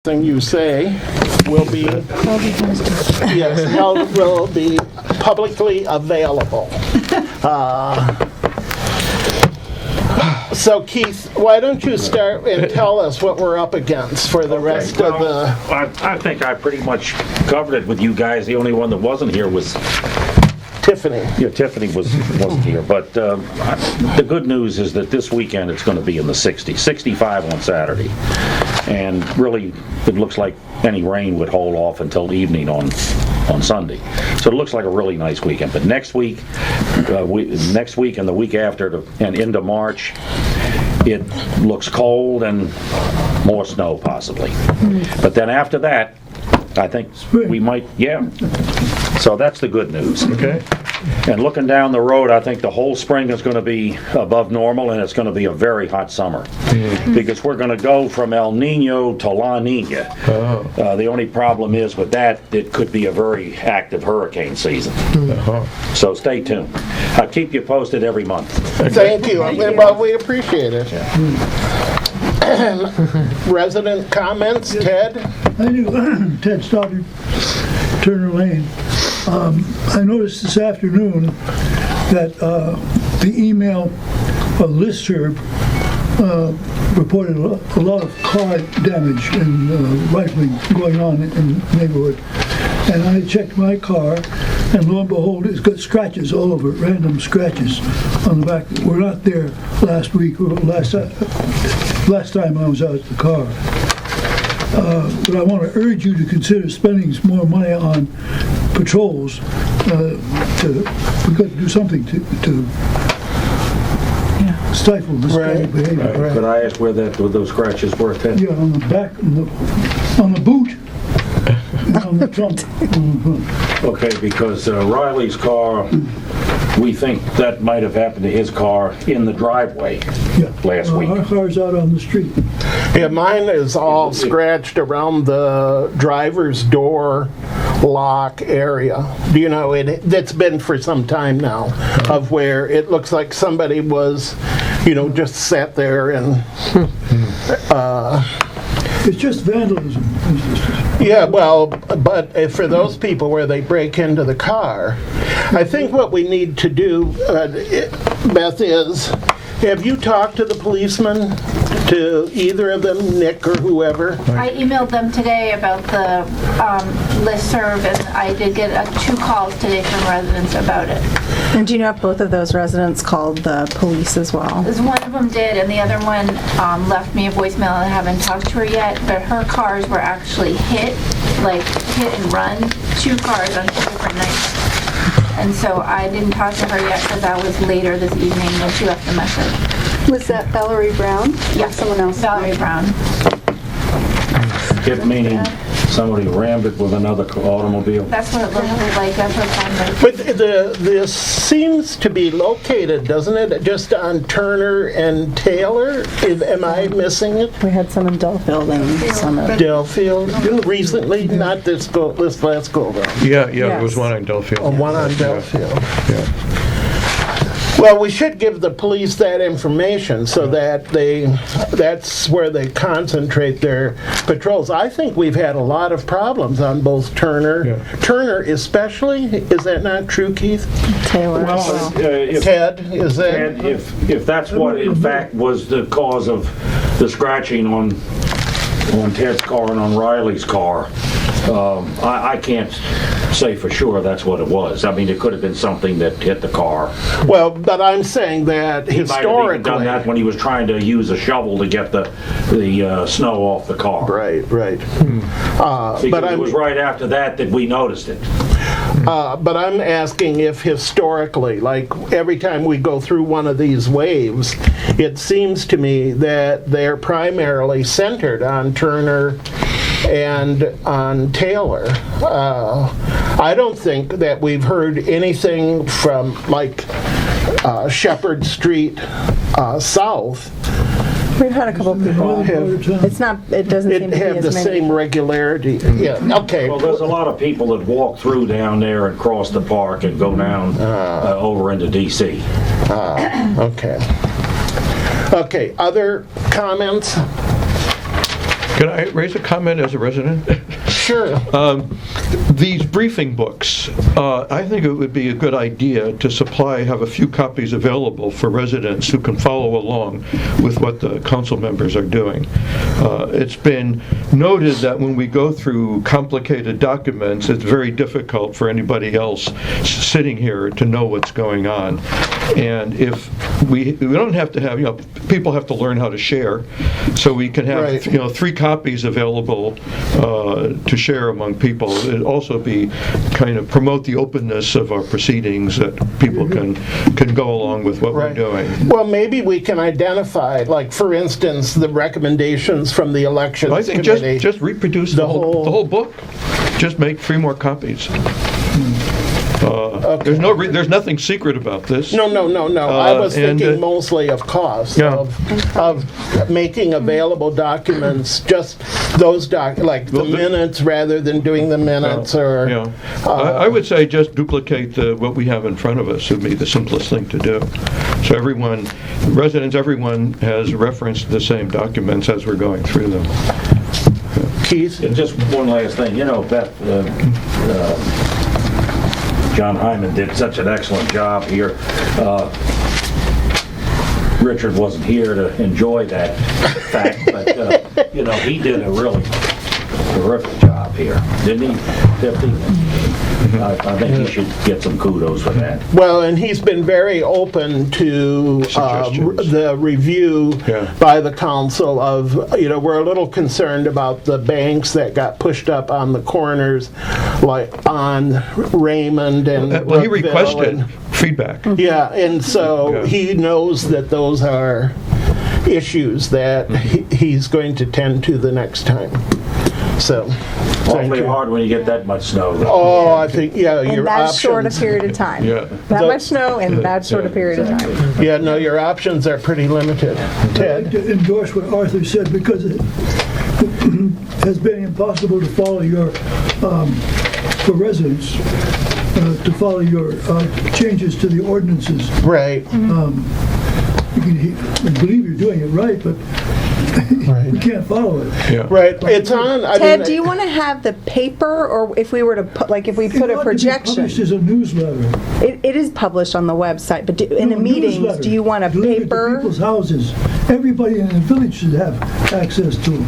Thing you say will be will be publicly available. So Keith, why don't you start and tell us what we're up against for the rest of the... I think I pretty much covered it with you guys. The only one that wasn't here was Tiffany. Yeah, Tiffany wasn't here, but the good news is that this weekend it's going to be in the 60s, 65 on Saturday, and really it looks like any rain would hold off until evening on Sunday. So it looks like a really nice weekend. But next week and the week after and into March, it looks cold and more snow possibly. But then after that, I think we might, So that's the good news. Okay. And looking down the road, I think the whole spring is going to be above normal, and it's going to be a very hot summer. Because we're going to go from El Nino to La Nina. The only problem is with that, it could be a very active hurricane season. So stay tuned. I'll keep you posted every month. Thank you. Well, we appreciate it. Resident comments, Ted? I do. Ted Stoddard, Turner Lane. I noticed this afternoon that the email listserv reported a lot of car damage and rifling going on in the neighborhood. And I checked my car, and lo and behold, it's got scratches all over it, random scratches on the back. We're not there last week, or last time I was out at the car. But I want to urge you to consider spending more money on patrols. We've got to do something to stifle this kind of behavior. Could I ask where those scratches were, Ted? Yeah, on the back, on the boot, on the trunk. Okay, because Riley's car, we think that might have happened to his car in the driveway last week. Our car's out on the street. Yeah, mine is all scratched around the driver's door lock area. You know, it's been for some time now, of where it looks like somebody was, just sat there and... It's just vandalism. Yeah, well, but for those people where they break into the car, I think what we need to do, Beth, is, have you talked to the policeman, to either of them, Nick or whoever? I emailed them today about the listserv, and I did get 2 calls today from residents about it. And do you know if both of those residents called the police as well? One of them did, and the other one left me a voicemail. I haven't talked to her yet, but her cars were actually hit and run. 2 cars on 2 different nights. And so I didn't talk to her yet because that was later this evening when she left the message. Was that Valerie Brown? Yeah, someone else. Valerie Brown. Hit meaning somebody rammed it with another automobile? That's what it looked like. That's what it sounded like. But this seems to be located, doesn't it, just on Turner and Taylor? Am I missing it? We had some in Delafield and some at... Delafield? Recently? Not this last go around. Yeah, Yes. it was one on Delafield. Oh, one on Delafield. Yeah. Well, we should give the police that information so that that's where they concentrate their patrols. I think we've had a lot of problems on both Turner especially. Is that not true, Keith? Taylor. Well, Ted, is that? And if that's what in fact was the cause of the scratching on Ted's car and on Riley's car, I can't say for sure that's what it was. I mean, it could have been something that hit the car. Well, but I'm saying that He might have even historically... done that when he was trying to use a shovel to get the snow off the car. Right. Because it was right after that we noticed it. But I'm asking if historically, like every time we go through one of these waves, it seems to me that they're primarily centered on Turner and on Taylor. I don't think that we've heard anything from Shepherd Street south. We've had a couple of people. It's not. It doesn't seem to be have as the many. same regularity. Yeah. Okay. Well, there's a lot of people that walk through down there and cross the park and go down over into D.C. Okay. Okay. Other comments? Can I raise a comment as a resident? Sure. These briefing books, I think it would be a good idea to have a few copies available for residents who can follow along with what the council members are doing. It's been noted that when we go through complicated documents, it's very difficult for anybody else sitting here to know what's going on. And if we don't have to have, people have to learn how to share, so we can have, Right. 3 copies available to share among people. It'd also be kind of promote the openness of our proceedings, that people can go along with what we're doing. Well, maybe we can identify, like, for instance, the recommendations from the elections I think committee. just reproduce the whole book. Just make 3 more copies. There's nothing secret about this. No. I was and, thinking mostly of cost, Yeah. of making available documents, just those like the minutes rather than doing the minutes or... Yeah. I would say just duplicate what we have in front of us would be the simplest thing to do. So everyone has referenced the same documents as we're going through them. Keith? And just one last thing, Beth, John Hyman did such an excellent job here. Richard wasn't here to enjoy that fact, but, he did a really terrific job here, didn't he, Deputy? I think he should get some kudos for that. Well, and he's been very open to Suggestions. the review by the council of, we're a little concerned about the banks that got pushed up on the corners, like on Raymond and Well, he Brookville requested feedback. Yeah, and so he knows that those are issues that he's going to tend to the next time. So, thank Awfully you. hard when you get that much snow. though. Oh, I think, your In that short a options. period of time. Yeah. That much snow in that short a period of time. Yeah, no, your options are pretty limited. I'd like Ted? to endorse what Arthur said, because it has been impossible to follow for residents, to follow your changes to the ordinances. Right. I believe you're doing it right, but we can't follow it. Yeah. Right. It's on. Ted, do you want to have the paper, or if we were to put, if we put a projection? Published as a newsletter. It is published on the website, but in the meetings, Newsletter do you want a delivered to paper? people's houses. Everybody in the village should have access to them.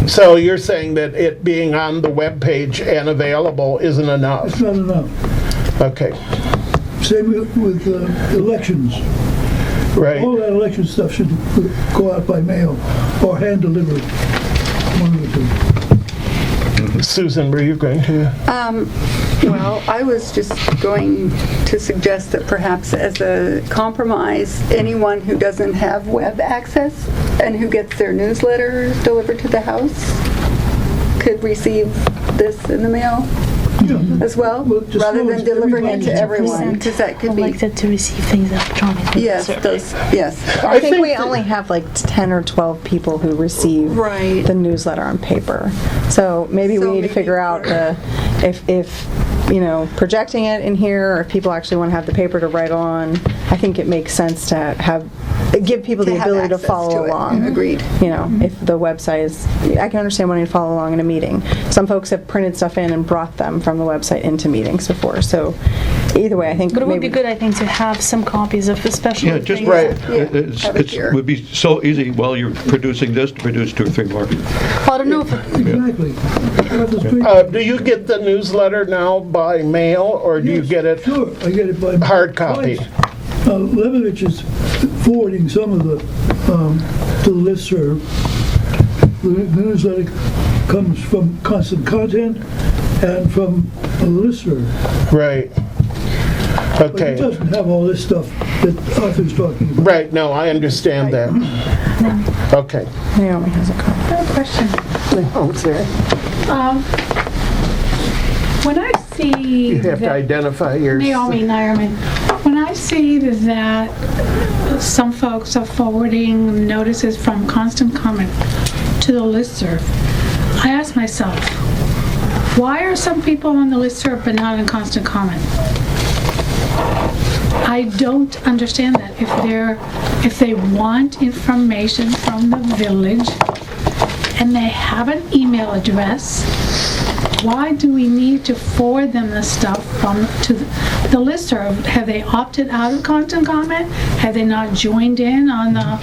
So you're saying that it being on the webpage and available isn't enough? It's not enough. Okay. Same with elections. Right. All that election stuff should go out by mail or hand delivered. One of the two. Susan, were you going to? Well, I was just going to suggest that perhaps as a compromise, anyone who doesn't have web access and who gets their newsletter delivered to the house could receive this in the mail as well, Well, just rather so than it's delivering it to everybody. everyone, because that could be, elected to receive things electronically. yes, I think we that- only have like 10 or 12 people who receive Right. the newsletter on paper. So maybe we So need to maybe figure out if projecting it in here, or if people actually want to have the paper to write on. I think it makes sense to give people to the have ability to access follow to it. along. Agreed. If the website is, I can understand wanting to follow along in a meeting. Some folks have printed stuff in and brought them from the website into meetings before. So either way, I think But it would be maybe good, I think, to have some copies of the special Yeah, just things. Right. have it here. It would be so easy while you're producing this to produce 2 or 3 more. Well, I don't know if Exactly. Arthur's great. Do you get the newsletter now by mail, or do you Yes, get it Sure, I get it by hard copy? Levovich is forwarding some of the to the listserv. The newsletter comes from Constant Content and from the listserv. Right. But it Okay. doesn't have all this stuff that Arthur's talking about. Right, no, I understand that. Okay. Naomi has a comment. I have a question. Oh, sorry. When I see You have to that- identify your... Naomi Nyerman, when I see that some folks are forwarding notices from Constant Comment to the listserv, I ask myself, why are some people on the listserv but not in Constant Comment? I don't understand that. If they want information from the village and they have an email address, why do we need to forward them the stuff to the listserv? Have they opted out of constant comment? Have they not joined in on the?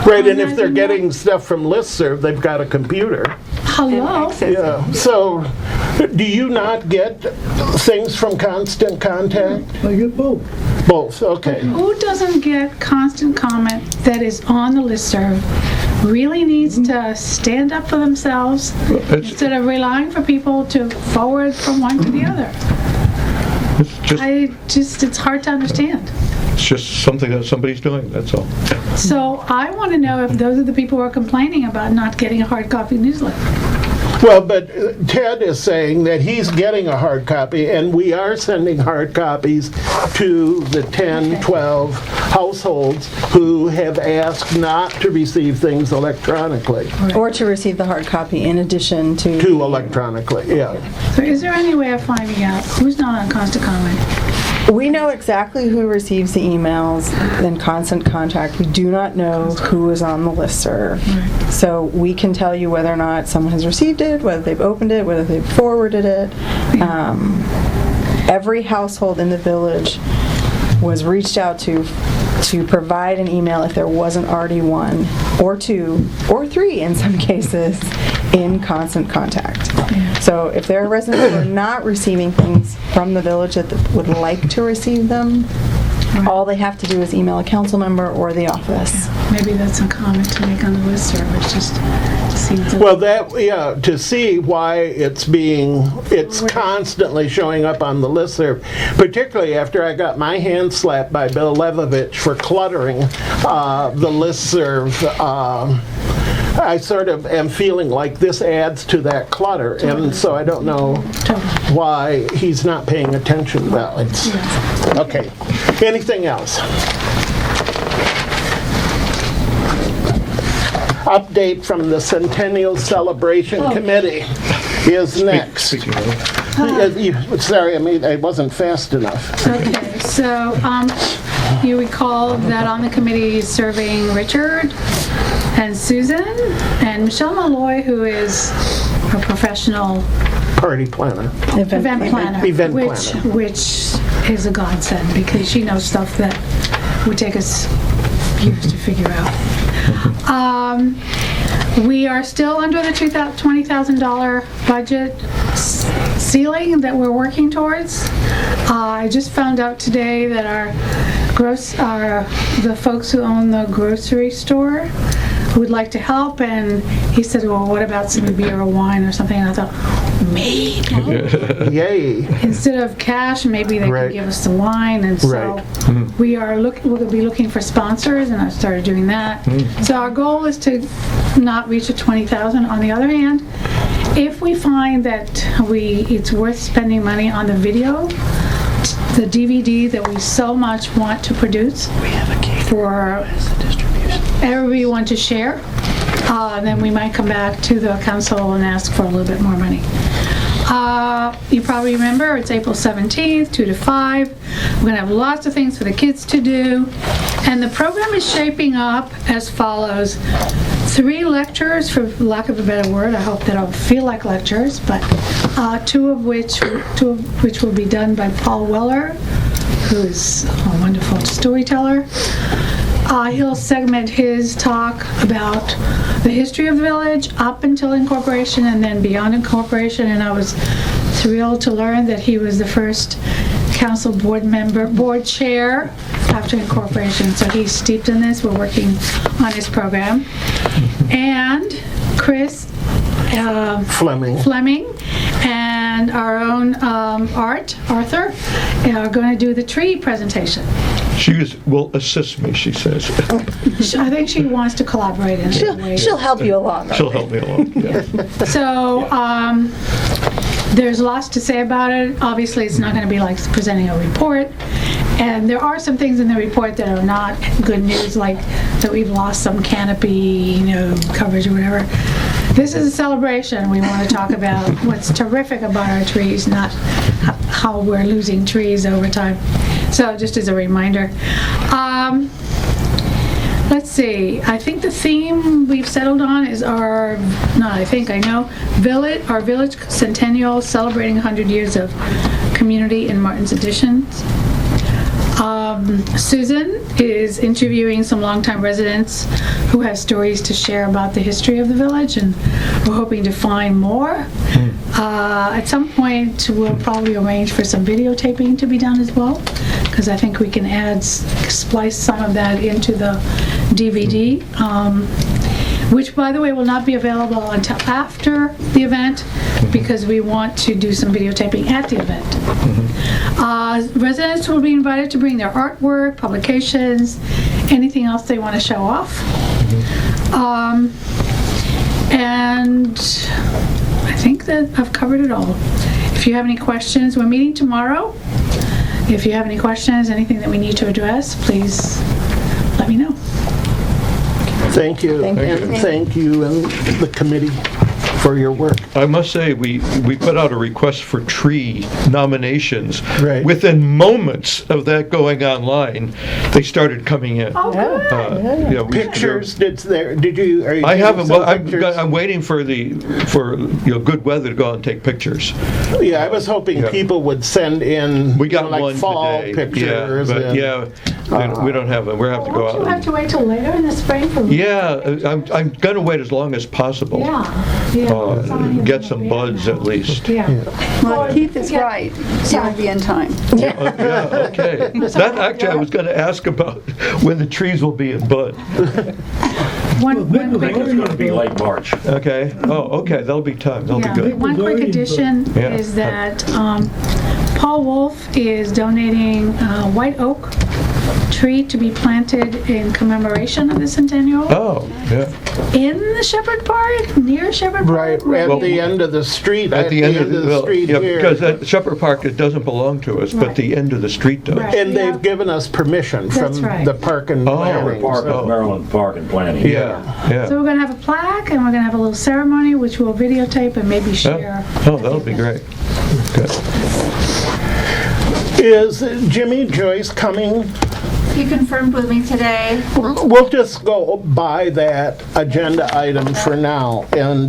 Right, and if they're getting stuff from listserv, they've got a computer. Hello? Yeah, so do you not get things from Constant Contact? I get both. Both, okay. Who doesn't get constant comment that is on the listserv really needs to stand up for themselves instead of relying for people to forward from one to the other? It's hard to understand. It's just something that somebody's doing, that's all. So I want to know if those are the people who are complaining about not getting a hard copy newsletter. Well, but Ted is saying that he's getting a hard copy, and we are sending hard copies to the 10, 12 households who have asked not to receive things electronically. Or to receive the hard copy in addition to... To electronically, yeah. So is there any way of finding out who's not on constant comment? We know exactly who receives the emails in constant contact. We do not know who is on the listserv. So we can tell you whether or not someone has received it, whether they've opened it, whether they've forwarded it. Every household in the village was reached out to provide an email if there wasn't already one, or two, or three in some cases, in constant contact. So if there are residents who are not receiving things from the village that would like to receive them, all they have to do is email a council member or the office. Maybe that's a comment to make on the listserv. It's just seems. Well, to see why it's constantly showing up on the listserv, particularly after I got my hand slapped by Bill Levovich for cluttering the listserv. I sort of am feeling like this adds to that clutter, and so I don't know why he's not paying attention to that. Okay. Anything else? Update from the Centennial Celebration Committee is next. Sorry, I wasn't fast enough. Okay, so you recall that on the committee serving Richard and Susan and Michelle Malloy, who is a professional Party planner. event planner, which is a godsend because she knows stuff that would take us years to figure out. We are still under the $20,000 budget ceiling that we're working towards. I just found out today that the folks who own the grocery store would like to help, and he said, well, what about some beer or wine or something? And I thought, maybe. Yay. Instead of cash, maybe they could give us the wine, and so we'll be looking for sponsors, and I started doing that. So our goal is to not reach a $20,000. On the other hand, if we find that it's worth spending money on the video, the DVD that we so much want to produce for everyone to share, then we might come back to the council and ask for a little bit more money. You probably remember it's April 17th, 2 to 5. We're going to have lots of things for the kids to do. And the program is shaping up as follows. 3 lectures, for lack of a better word. I hope they don't feel like lectures, but two of which will be done by Paul Weller, who is a wonderful storyteller. He'll segment his talk about the history of the village up until incorporation and then beyond incorporation, and I was thrilled to learn that he was the first council board chair after incorporation, so he's steeped in this. We're working on his program. And Chris Fleming and our own Arthur are going to do the tree presentation. She will assist me, she says. I think she wants to collaborate in that way. She'll help you along. She'll help me along, yeah. So there's lots to say about it. Obviously, it's not going to be like presenting a report. And there are some things in the report that are not good news, like that we've lost some canopy, coverage or whatever. This is a celebration. We want to talk about what's terrific about our trees, not how we're losing trees over time. So just as a reminder. Let's see, I think the theme we've settled on is our village centennial celebrating 100 years of community in Martin's Additions. Susan is interviewing some longtime residents who have stories to share about the history of the village, and we're hoping to find more. At some point, we'll probably arrange for some videotaping to be done as well, because I think we can splice some of that into the DVD, which, by the way, will not be available until after the event, because we want to do some videotaping at the event. Residents will be invited to bring their artwork, publications, anything else they want to show off. And I think that I've covered it all. If you have any questions, we're meeting tomorrow. If you have any questions, anything that we need to address, please let me know. Thank you. Thank you. And thank you and the committee for your work. I must say, we put out a request for tree nominations. Right. Within moments of that going online, they started coming in. Oh, good. You know, Pictures, did you? Are you I haven't. Well, pictures? I'm waiting for good weather to go out and take pictures. Yeah, I was hoping Yeah. people would send in We got like one fall today. pictures. Yeah, but and, we don't have them. We have to go Won't you have out. to wait till later in the spring for? Yeah, I'm gonna wait as long as possible. Yeah. Get some buds at least. Yeah. Well, Keith is right. You'll be in time. Yeah, okay. That actually, I was gonna ask about when the trees will be in bud. One quick, It's going to be late March. Okay, okay, that'll be time, that'll be good. one quick addition Yeah. is that Paul Wolf is donating white oak tree to be planted in commemoration of the centennial Oh, yeah. in the Shepherd Park, near Shepherd Park. right where at the end of the street. At the end of the well, street yeah, here. because at Shepherd Park, it doesn't belong to us, but Right. the end of the street does. Right. And Yeah. they've given us permission from That's right. the park and Oh, planning. Park so- of Maryland Park and Planning. Yeah, yeah. So we're going to have a plaque, and we're going to have a little ceremony, which we'll videotape and maybe share. Oh, that'll be great. Good. Is Jimmy Joyce coming? You confirmed with me today. We'll just go by that agenda item for now, and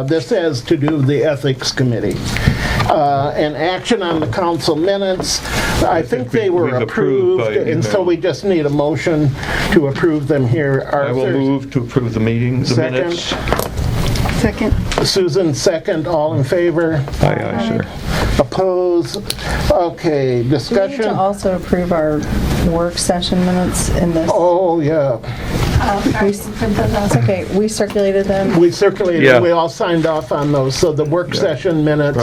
this has to do with the Ethics Committee. An action on the council minutes, I think they were we've approved approved, by and so email. we just need a motion to approve them here. I will Arthur, move to approve the Second. minutes. Second. Susan, second, all in favor? Aye, sir. Opposed? Okay, We need to discussion? also approve our work session minutes in this. Oh, yeah. It's okay, we circulated them. We circulated, Yeah. we all signed off on those, so the work session minutes.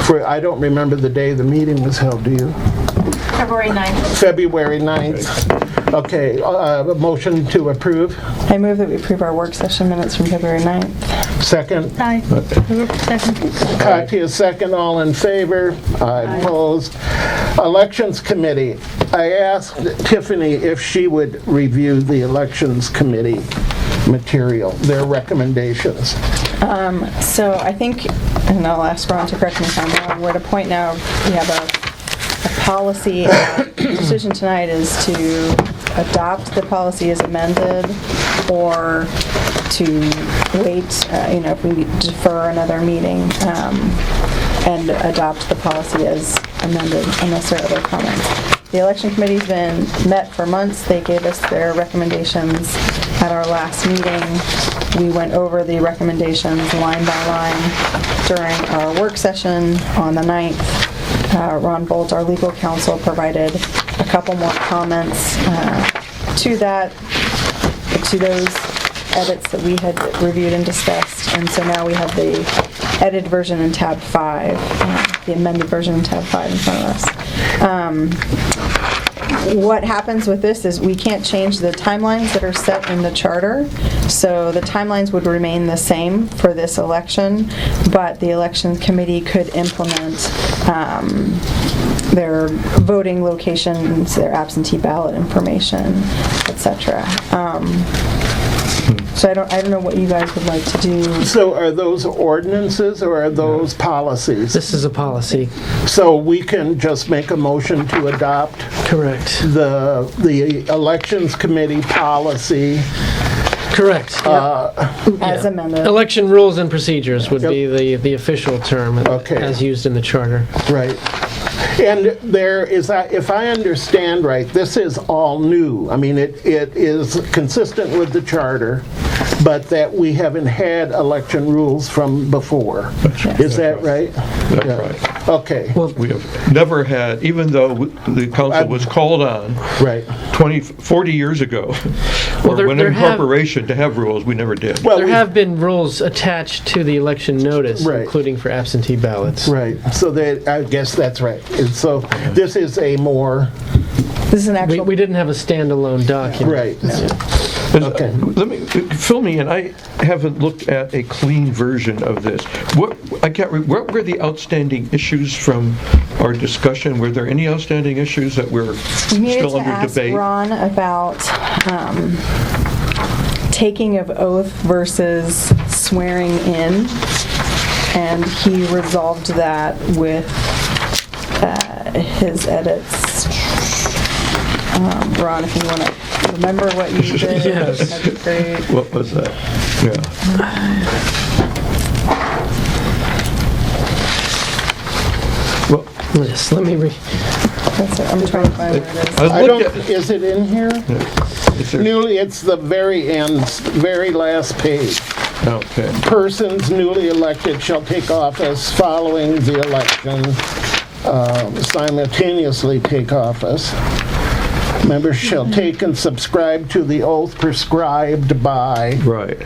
Right. I don't remember the day the meeting was held, do you? February 9th. February 9th. Okay, a motion to approve. I move that we approve our work session minutes from February 9th. Second. Aye. Second. Katya, second, all in favor? Aye. Opposed? Elections Committee. I asked Tiffany if she would review the Elections Committee material, their recommendations. So I think, and I'll ask Ron to correct me if I'm wrong, we're at a point now, we have a policy, the decision tonight is to adopt the policy as amended, or to wait, if we defer another meeting, and adopt the policy as amended, unless there are other comments. The election committee's been met for months. They gave us their recommendations at our last meeting. We went over the recommendations line by line during our work session on the 9th. Ron Bolt, our legal counsel, provided a couple more comments to those edits that we had reviewed and discussed. And so now we have the edited version in tab 5, the amended version in tab 5 in front of us. What happens with this is we can't change the timelines that are set in the charter, so the timelines would remain the same for this election, but the election committee could implement their voting locations, their absentee ballot information, etc. So I don't know what you guys would like to do. So are those ordinances or are those policies? This is a policy, So we can just make a motion to adopt correct? the elections committee policy. Correct. As amended. Election rules and procedures would be the official term Okay. as used in the charter. Right. And there is, if I understand right, this is all new. I mean, it is consistent with the charter, but that we haven't had election rules from before. Is that right? That's Yeah. right. Okay, We have never had, even though the council was called on right. 40 years ago, or there- when there have- incorporation to have rules, we never did. Well, There we- have been rules attached to the election notice, Right. including for absentee ballots. Right, so that, I guess that's right. And so this is a more, This is an actual. We didn't have a standalone document. right. Okay. Let me, fill me in, I haven't looked at a clean version of this. What were the outstanding issues from our discussion? Were there any outstanding issues that were We needed still to under ask debate? Ron about taking of oath versus swearing in, and he resolved that with his edits. Ron, if you want to remember what you did, Yes. that'd be great. What was that? Yeah. Well, Yes, let me That's it. I'm trying to find where it is. I I looked don't, at, is it in here? is there- Newly, it's the very end, very last page. okay. Persons newly elected shall take office following the election, simultaneously take office. Members shall take and subscribe to the oath prescribed by, Right.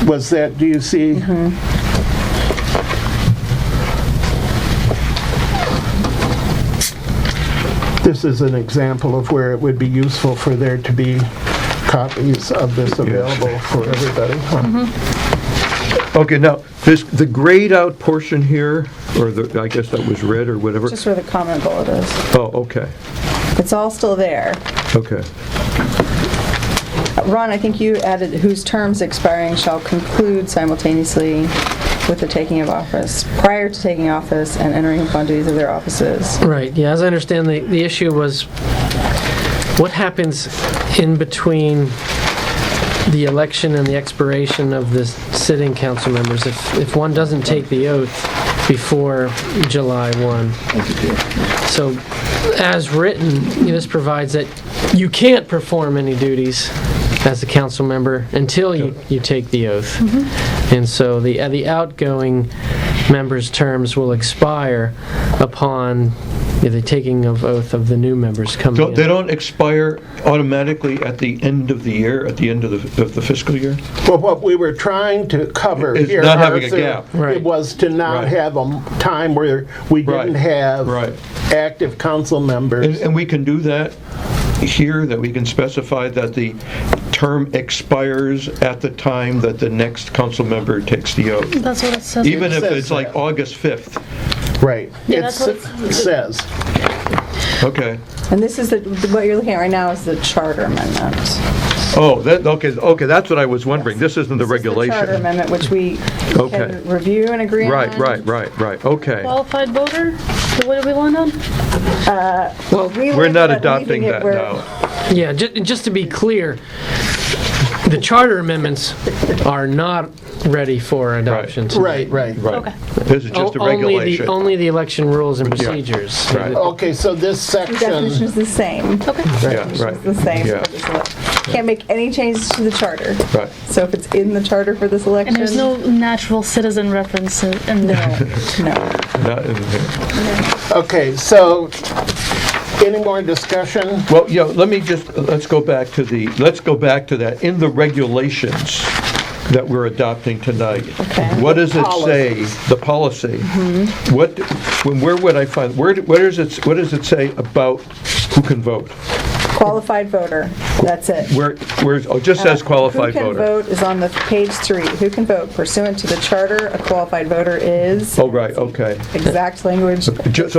was that, do you see? This is an example of where it would be useful for there to be copies of this available for everybody. Okay, now, the grayed out portion here, or I guess that was red or whatever. Just where the comment bullet is. Oh, okay, It's all still there. okay. Ron, I think you added whose terms expiring shall conclude simultaneously with the taking of office, prior to taking office and entering upon duties of their offices. Right, yeah, as I understand, the issue was what happens in between the election and the expiration of the sitting council members if one doesn't take the oath before July 1. So, as written, this provides that you can't perform any duties as a council member until you take the oath. And so the outgoing members' terms will expire upon the taking of oath of the new members coming in. They don't expire automatically at the end of the year, at the end of the fiscal year? Well, what we were trying to cover Is here, not having a Arthur, gap. Right. it was to not Right. have a time where we Right. didn't have Right. active council members. And we can do that here, that we can specify that the term expires at the time that the next council member takes the oath. That's what it says. Even if says it's like that. August 5th. Right. Yeah, It that's what says. Okay. And this is what you're looking at right now is the charter amendment. Oh, okay, that's what I was wondering. This isn't the This is the charter regulation. amendment, which we Okay. can review and agree on. Right, okay. Qualified voter? What do we want on? We're not adopting that now. Yeah, just to be clear, the charter amendments are not ready for adoption tonight. Right. Okay. This is just a regulation. Only the election rules and procedures. Right. Okay, so this The definition section, is the same. Okay. Yeah, Definition right. is the same. Yeah. for this Can't make any changes to the charter. Right. So if it's in the charter for this election. And there's no natural citizen reference in there. No. Not in here. okay, so any more discussion? Well, yeah, let's go back to that. In the regulations that we're adopting tonight, Okay. what does it say, Policies. the policy? Where would I find, what does it say about who can vote? Qualified voter, that's it. It just says qualified Who can voter. vote is on the page 3. Who can vote pursuant to the charter, a qualified voter is... Oh, right, okay. Exact language. So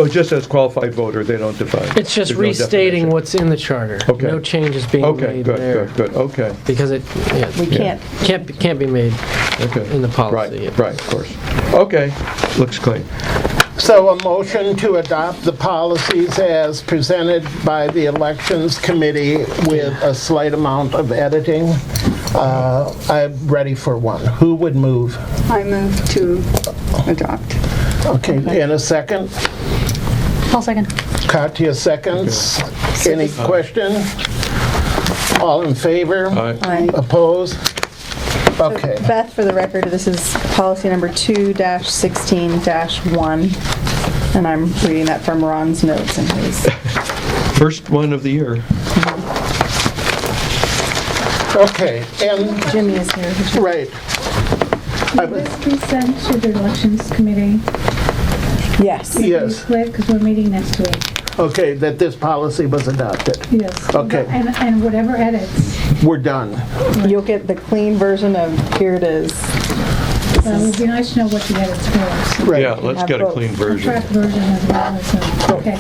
it just says qualified voter, they don't define. It's just There's no restating definition. what's in the charter. Okay. No changes being Okay, made there. good, okay. Because it, We can't, can't be made Okay. in the policy. Right, of course. Okay, looks clean. So a motion to adopt the policies as presented by the Elections Committee with a slight amount of editing. I'm ready for one. Who would move? I move to adopt. Okay, in a second. I'll second. Katya seconds. Any question? All in favor? Aye. Opposed? Okay. Beth, for the record, this is policy number 2-16-1, and I'm reading that from Ron's notes and his. First one of the year. Okay, and, Jimmy is here. right. Will this be sent to the elections committee? Yes. Yes. Because we're meeting next week. Okay, that this policy was adopted. Yes. Okay. And whatever edits. We're done. You'll get the clean version of, here it is. It would be nice to know what the edits were. Right. Yeah, let's get a clean A version. draft version as well. Okay.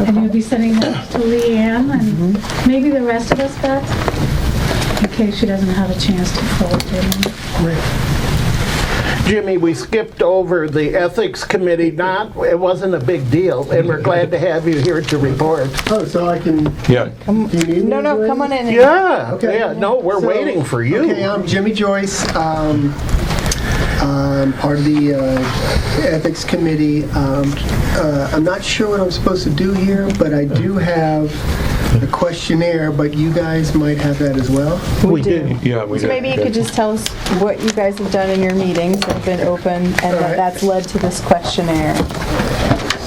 And you'll be sending those to Leanne and maybe the rest of us, Beth? In case she doesn't have a chance to forward them. Jimmy, we skipped over the Ethics Committee. It wasn't a big deal, and we're glad to have you here to report. Oh, so I can, Yeah, do you need me? No, to do come on anything? in. Yeah, Okay. yeah, no, we're So- waiting for you. Okay, I'm Jimmy Joyce. I'm part of the Ethics Committee. I'm not sure what I'm supposed to do here, but I do have a questionnaire, but you guys might have that as well. We did. yeah, we So did. maybe you could just tell us what you guys have done in your meetings that have been open, and All right. that's led to this questionnaire.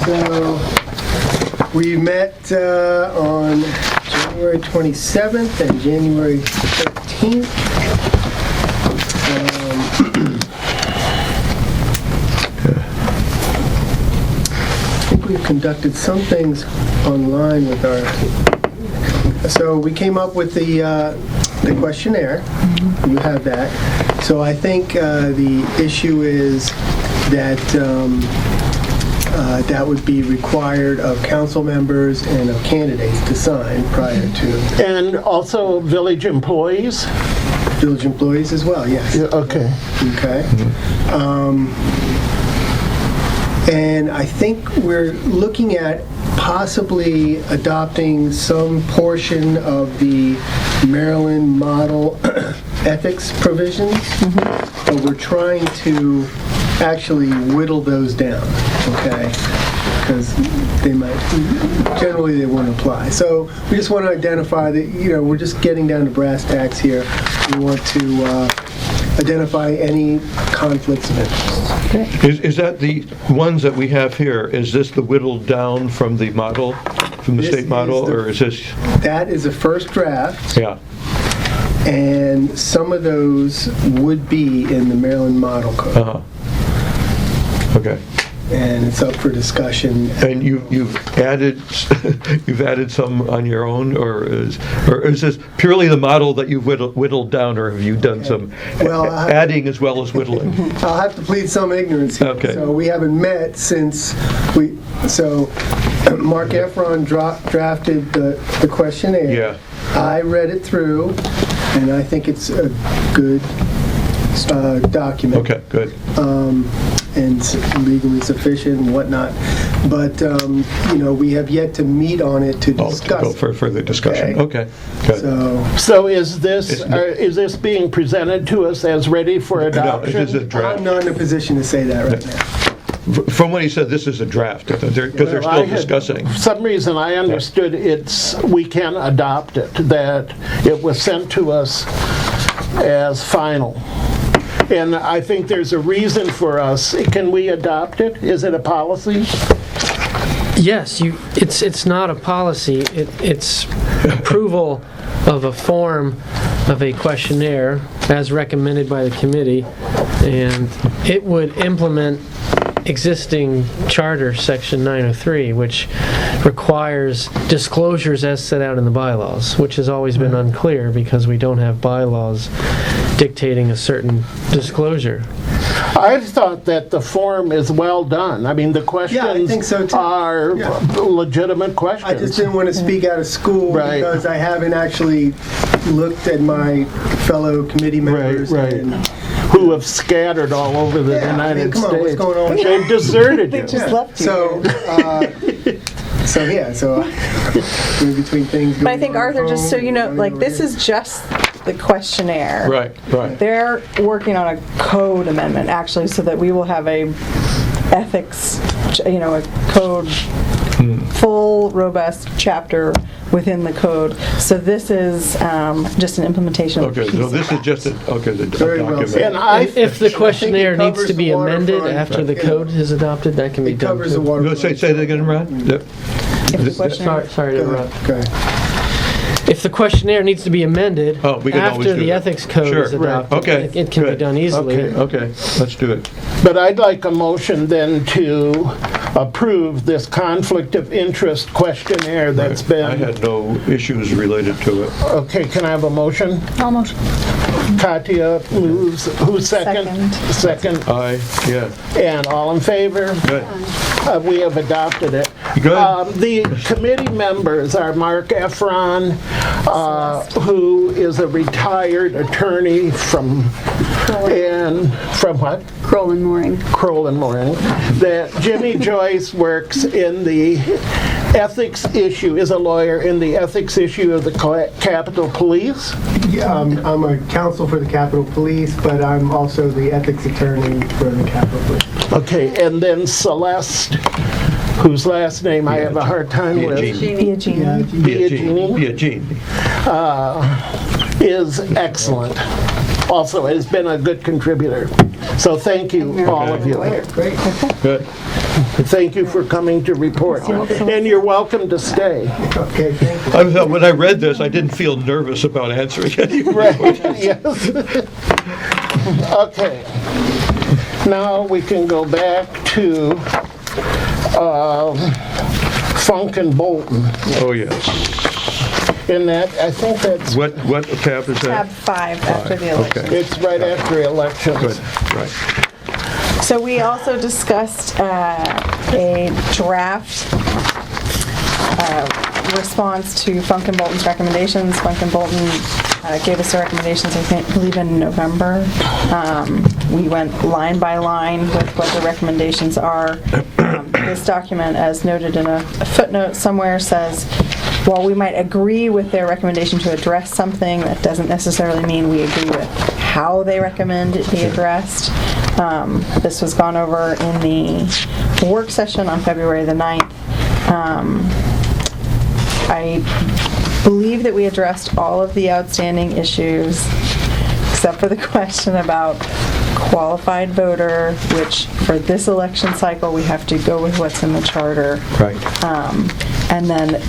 So we met on January 27th and January 13th. I think we've conducted some things online with our, so we came up with the questionnaire. You have that. So I think the issue is that that would be required of council members and of candidates to sign prior to And also village employees? village employees as well, yes. Yeah, okay. Okay. And I think we're looking at possibly adopting some portion of the Maryland model ethics provisions, but we're trying to actually whittle those down, okay? Because generally they won't apply. So we just want to identify that, we're just getting down to brass tacks here. We want to identify any conflicts of interest. Is that the ones that we have here, is this the whittled down from the model, from the This state model, is the- or is this, That is a first draft, yeah, and some of those would be in the Maryland Model Code, okay. and it's up for discussion. And you've added, you've added some on your own, or is this purely the model that you've whittled down, or have you done some Well, adding as well as whittling? I'll have to plead some ignorance here. Okay. So we haven't met since Mark Efron drafted the questionnaire. Yeah. I read it through, and I think it's a good document. Okay, good. And legally sufficient and whatnot. But, we have yet to meet on it to Oh, to discuss. go for further discussion. Okay, good. So, So is this being presented to us as ready for No, adoption? it is a draft. I'm not in a position to say that right now. From what he said, this is a draft, because they're Well, I still had- discussing. For some reason, I understood we can adopt it, that it was sent to us as final. And I think there's a reason for us. Can we adopt it? Is it a policy? Yes, it's not a policy, it's approval of a form of a questionnaire as recommended by the committee, and it would implement existing charter, section 903, which requires disclosures as set out in the bylaws, which has always been unclear because we don't have bylaws dictating a certain disclosure. I thought that the form is well done. I mean, the questions think so, too. are Yeah. legitimate questions. I just didn't want to speak out of school Right. because I haven't actually looked at my fellow committee members. Right. and- Who have scattered all over the Yeah, I mean, United come on, what's States. going on? They've deserted They you. just left you. So, so in between things. But I think, Arthur, just so you know, like, this is just the questionnaire. Right, right. They're working on a code amendment, actually, so that we will have a ethics, a code, full, robust chapter within the code. So this is just an implementation of Okay, piece so of this is that. just a Very well document. said. And I, If the questionnaire needs covers to be the amended waterfront, after the yeah. code is adopted, that can be It done covers the too. water. You want to say that again, Ron? Yep. If the questionnaire- Sorry to interrupt. Okay. If the questionnaire needs to be amended Oh, we can always after do the that. ethics code Sure. is Right. adopted, Okay, it can be good. done easily. Okay, let's do it. but I'd like a motion then to approve this conflict of interest questionnaire that's I been, had no issues related to it. okay, can I have a motion? Almost. Katya moves, who's second? Second. Aye, yeah, And all in favor? good. We have adopted it. Good. The committee members are Mark Efron, who is a retired attorney from what? Kroll and Mooring. Kroll and Mooring. That Jimmy Joyce works in the ethics issue, is a lawyer in the ethics issue of the Capitol Police. Yeah, I'm a counsel for the Capitol Police, but I'm also the ethics attorney for the Capitol Police. Okay, and then Celeste, whose last name I have a hard time with, Biagini. Biagini, is excellent. Also has been a good contributor. So thank you, all of you. Great. Good. Thank you for coming to report. And you're welcome to stay. Okay, thank you. I thought when I read this, I didn't feel nervous about answering any Right, yes. Okay. Now we can go back to Funk and Bolton. Oh, yes. In that, I think that's, What tab is Tab that? 5 after the election. Okay. it's right after elections. Good, right. So we also discussed a draft response to Funk and Bolton's recommendations. Funk and Bolton gave us their recommendations, I believe in November. We went line by line with what the recommendations are. This document, as noted in a footnote somewhere, says, while we might agree with their recommendation to address something, that doesn't necessarily mean we agree with how they recommend it be addressed. This was gone over in the work session on February the 9th. I believe that we addressed all of the outstanding issues, except for the question about qualified voter, which for this election cycle, we have to go with what's in the charter. Right. And then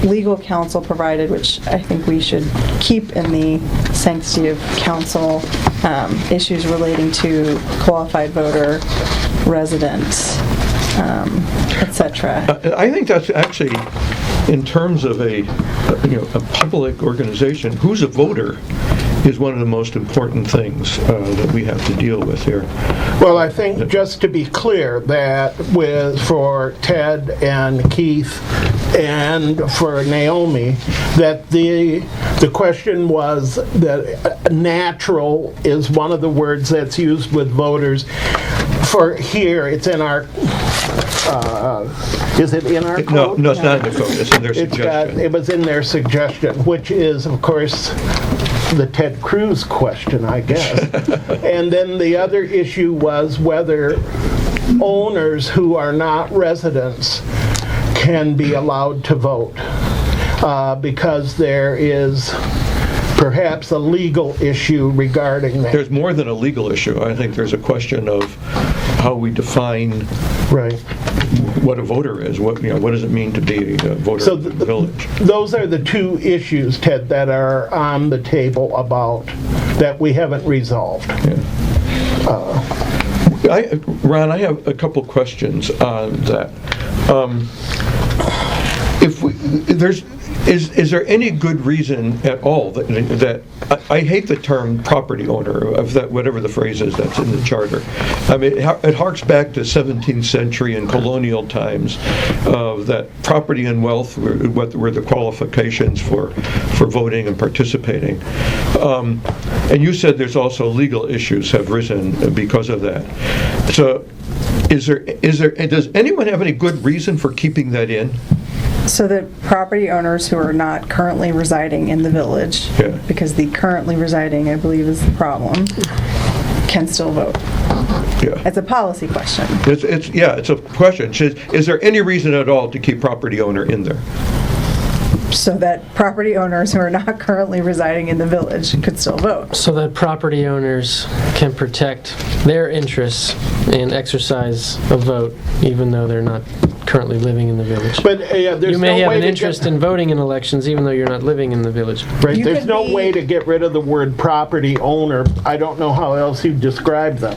legal counsel provided, which I think we should keep in the sanctity of counsel, issues relating to qualified voter, residents, etc. I think that's actually, in terms of a public organization, who's a voter is one of the most important things that we have to deal with here. Well, I think just to be clear that for Ted and Keith and for Naomi, that the question was that natural is one of the words that's used with voters. For here, it's in our, is it in our code? No, it's not in the code, it's in their suggestion. It was in their suggestion, which is, of course, the Ted Cruz question, I guess. And then the other issue was whether owners who are not residents can be allowed to vote, because there is perhaps a legal issue regarding that. There's more than a legal issue. I think there's a question of how we define Right. what a voter is. What does it mean to be a voter So in the village? those are the two issues, Ted, that are on the table about, that we haven't resolved. Ron, I have a couple questions on that. Is there any good reason at all that I hate the term property owner of that, whatever the phrase is that's in the charter. I mean, it harks back to 17th century and colonial times that property and wealth were the qualifications for voting and participating. And you said there's also legal issues have risen because of that. So does anyone have any good reason for keeping that in? So that property owners who are not currently residing in the village, Yeah. because the currently residing, I believe, is the problem, can still vote. Yeah. It's a policy question. It's a question. Is there any reason at all to keep property owner in there? So that property owners who are not currently residing in the village could still vote. So that property owners can protect their interests and exercise a vote, even though they're not currently living in the village. But there's You may no have way an to interest get, in voting in elections, even though you're not living in the village. right. You There's could no be- way to get rid of the word property owner. I don't know how else you describe them.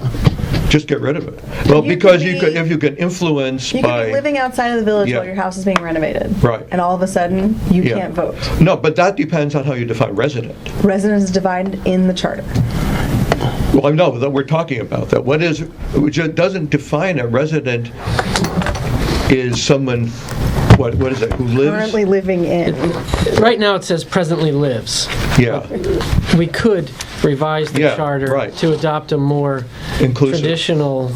Just get rid of it. Well, You because could if you can influence You could by... be living outside of the village Yeah. while your house is being renovated. Right. And all of a sudden, you Yeah. can't vote. No, but that depends on how you define resident. Residence is divided in the charter. Well, I know that we're talking about that. Which doesn't define a resident is someone, what is it, who lives? Currently living in. Right now, it says presently lives. Yeah, We could revise the Yeah, charter right. to adopt a more Inclusive. traditional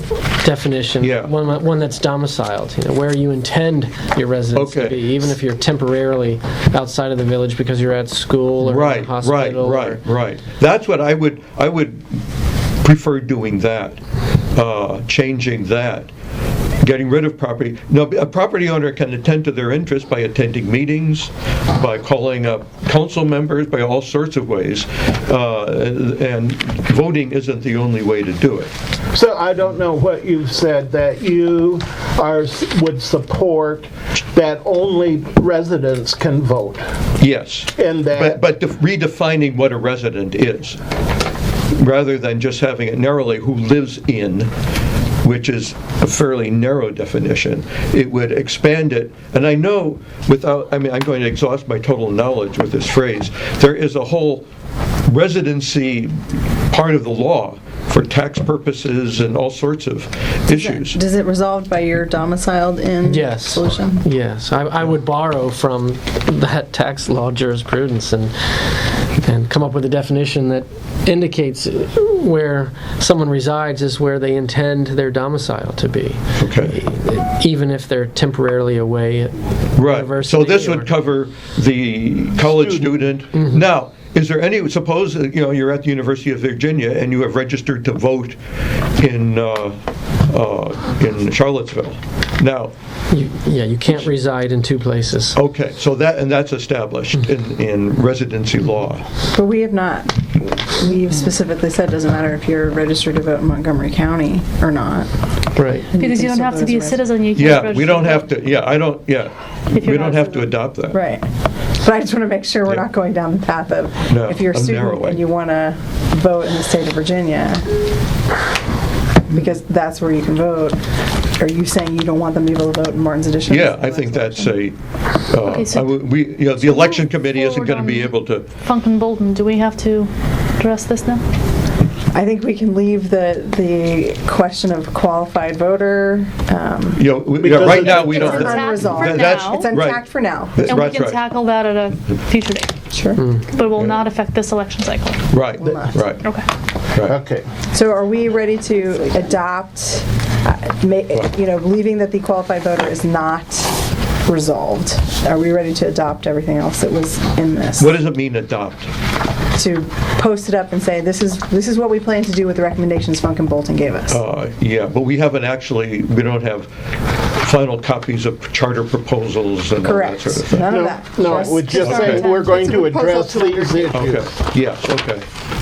definition, Yeah. one that's domiciled, where you intend your residence to Okay. be, even if you're temporarily outside of the village because you're at school or in right, a hospital. right. That's what I would prefer doing that, changing that. Getting rid of property. No, a property owner can attend to their interests by attending meetings, by calling up council members, by all sorts of ways. And voting isn't the only way to do it. So I don't know what you've said, that you would support that only residents can vote. Yes. And that... But redefining what a resident is, rather than just having it narrowly who lives in, which is a fairly narrow definition. It would expand it, and I know I'm going to exhaust my total knowledge with this phrase, there is a whole residency part of the law for tax purposes and all sorts of issues. Does it resolved by your domiciled in Yes. solution? Yes, I would borrow from that tax law jurisprudence and come up with a definition that indicates where someone resides is where they intend their domicile to be. Okay. Even if they're temporarily away at Right, university. so this or- would cover the college student. Mm-hmm. Now, is there any, suppose you're at the University of Virginia and you have registered to vote in Charlottesville. Now, you can't reside in two places. okay, so that's established in residency law. But we have not. We've specifically said it doesn't matter if you're registered to vote in Montgomery County or not. Right. Because you don't have to be a citizen, you can't Yeah, we don't have to, If you're we don't not a have to adopt that. Right. But I just want to make sure we're Yeah. not going down the path of, No, if you're a of student narrowing. and you want to vote in the state of Virginia, because that's where you can vote, are you saying you don't want them to be able to vote in Martin's Addition? Yeah, I think that's the election committee isn't going to be able to, Funk and Bolton, do we have to address this now? I think we can leave the question of qualified voter. Because right now, we It's don't. intact unresolved. for That's- now, It's intact for now. and we That's can right. tackle that at a future date, Sure. but it will not affect this election cycle. Right, not. right. Okay. Okay. So are we ready to adopt, believing that the qualified voter is not resolved? Are we ready to adopt everything else that was in this? What does it mean, adopt? To post it up and say, this is what we plan to do with the recommendations Funk and Bolton gave us? Yeah, but we don't have final copies of charter proposals and all that Correct. sort of thing. None of No, that. no, it would just say our we're going intent. to address these issues. Okay, yes, okay,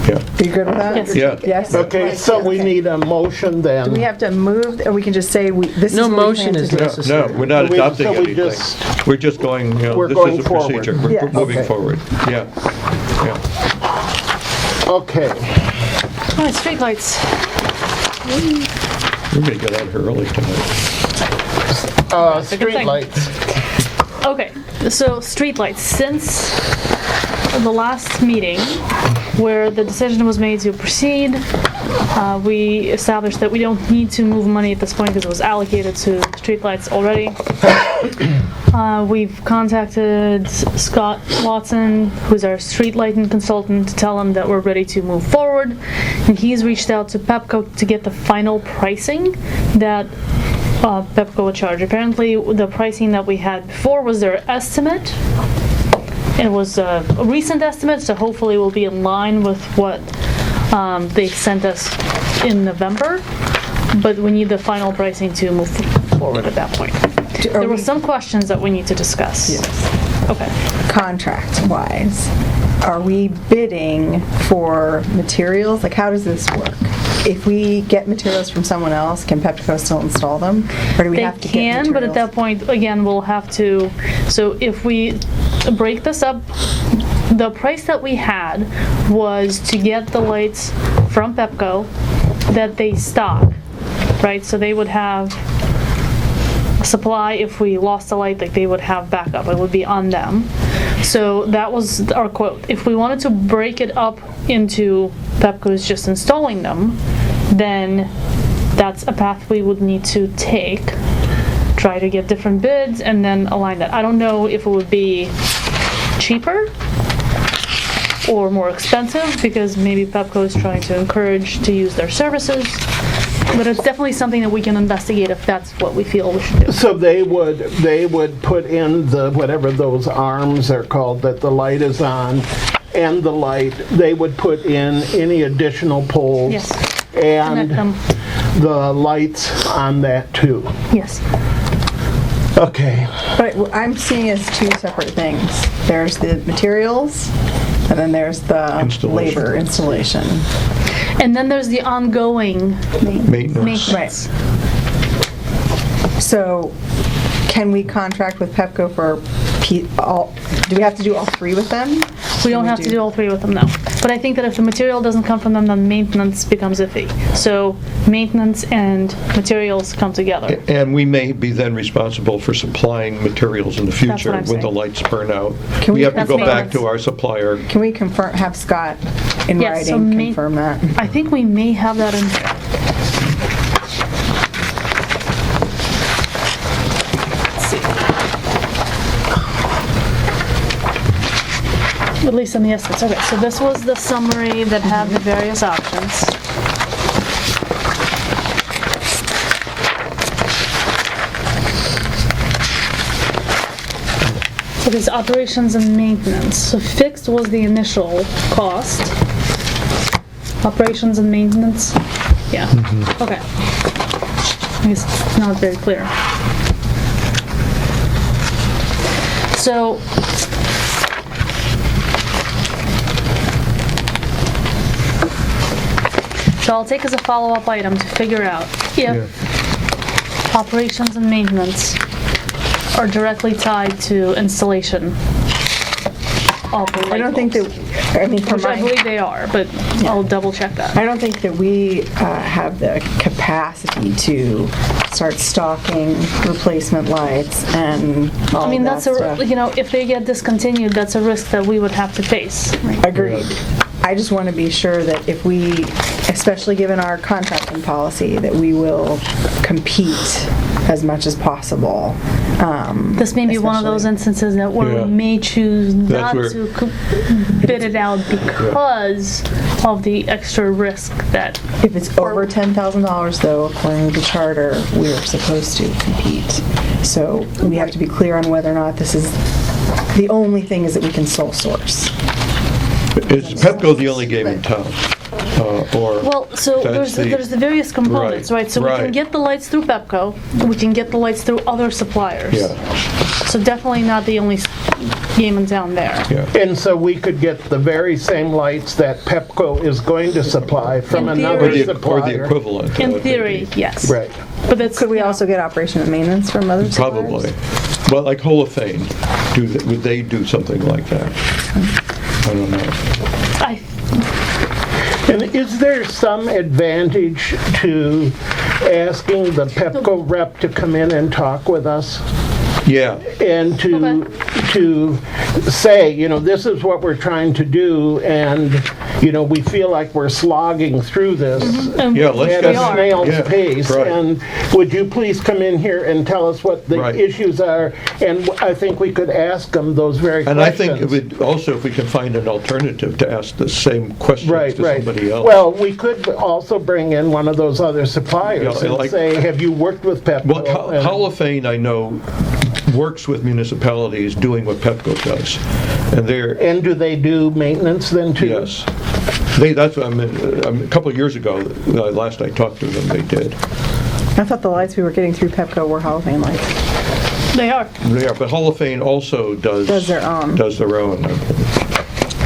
yeah. Are you good with that? Yes. Yeah. Yes? Okay, so we need a motion then. Do we have to move, or we can just say, this is No what we motion plan is to do? necessary. No, we're not So we adopting just- anything. We're just going, We're this going is a forward. procedure. We're Yes. moving Okay. forward, yeah. Okay. All right, streetlights. We're going to get out of here early tonight. Streetlights. Okay, so streetlights. Since the last meeting, where the decision was made to proceed, we established that we don't need to move money at this point because it was allocated to streetlights already. We've contacted Scott Watson, who's our street lighting consultant, to tell him that we're ready to move forward. And he's reached out to Pepco to get the final pricing that Pepco would charge. Apparently, the pricing that we had before was their estimate. It was a recent estimate, so hopefully we'll be in line with what they sent us in November. But we need the final pricing to move forward at that point. There were some questions that we need to discuss. Yes. Okay. Contract-wise, are we bidding for materials? Like, how does this work? If we get materials from someone else, can Pepco still install them? Or do we have to get materials? They can, but at that point, again, we'll have to, so if we break this up, the price that we had was to get the lights from Pepco that they stock, right? So they would have supply if we lost a light, like they would have backup. It would be on them. So that was our quote. If we wanted to break it up into Pepco's just installing them, then that's a path we would need to take. Try to get different bids and then align that. I don't know if it would be cheaper or more expensive because maybe Pepco is trying to encourage to use their services. But it's definitely something that we can investigate if that's what we feel we should do. So they would put in the, whatever those arms are called that the light is on, and the light, they would put in any additional poles. Yes. And Connect them. the lights on that too. Yes. Okay. But what I'm seeing as two separate things. There's the materials, and then there's the Installation. labor installation. And then there's the ongoing Maintenance. maintenance. So, can we contract with Pepco for all? Do we have to do all three with them? We don't have to do all three with them now. But I think that if the material doesn't come from them, then maintenance becomes iffy. So maintenance and materials come together. And we may be then responsible for supplying materials in the future what I'm when the saying. lights burn out. Can we- We have to That's go back maintenance. to our supplier. Can we confirm? Have Scott in Yes, so writing confirm that? I think we may have that in here. Let's see. At least in the estimates. Okay, so this was the summary that had the various options. So there's operations and maintenance. So fixed was the initial cost. Operations and maintenance, yeah, okay. I guess it's not very clear. So, I'll take as a follow-up item to figure out if operations and maintenance are directly tied to installation of the light I don't think bulbs. that. I mean, from Which I my. believe they are, but I'll double check that. I don't think that we have the capacity to start stocking replacement lights and all I mean, of that that's stuff. if they get discontinued, that's a risk that we would have to face. Agreed. I just want to be sure that if we, especially given our contracting policy, that we will compete as much as possible. This may be one of those especially- instances that where Yeah. we may choose not where- to bid it out because of the extra risk that, If it's over $10,000 though, according to the charter, we are supposed to compete. So we have to be clear on whether or not this is, the only thing is that we can sole source. Is Pepco the only game in town? Or well, so That's there's the various components, right? So we can right. get the lights through Pepco, we can get the lights through other suppliers. Yeah, So definitely not the only game in town there. yeah. And so we could get the very same lights that Pepco is going to supply from In another Or theory. the supplier. equivalent. In theory, yes. Right. But that's, Could we also get operation and maintenance from other suppliers? Probably. Well, like Holophane, would they do something like that? I don't know. And is there some advantage to asking the Pepco rep to come in and talk with us? Yeah. And to say, this is what we're trying to do, and, we feel like we're slogging through this Yeah, let's at get a snail's yeah, pace. right. And would you please come in here and tell us what the Right. issues are? And I think we could ask them those very And questions. I think it would also, if we can find an alternative to ask the same questions Right, to right. somebody else. Well, we could also bring in one of those other suppliers Yeah, and like- say, have you worked with Pepco? Well, And- Holophane, I know, works with municipalities doing what Pepco does. And they're, And do they do maintenance then too? yes. That's what a couple of years ago, last I talked to them, they did. I thought the lights we were getting through Pepco were Holophane lights. They are. Yeah, but Holophane also does their own. Does their own.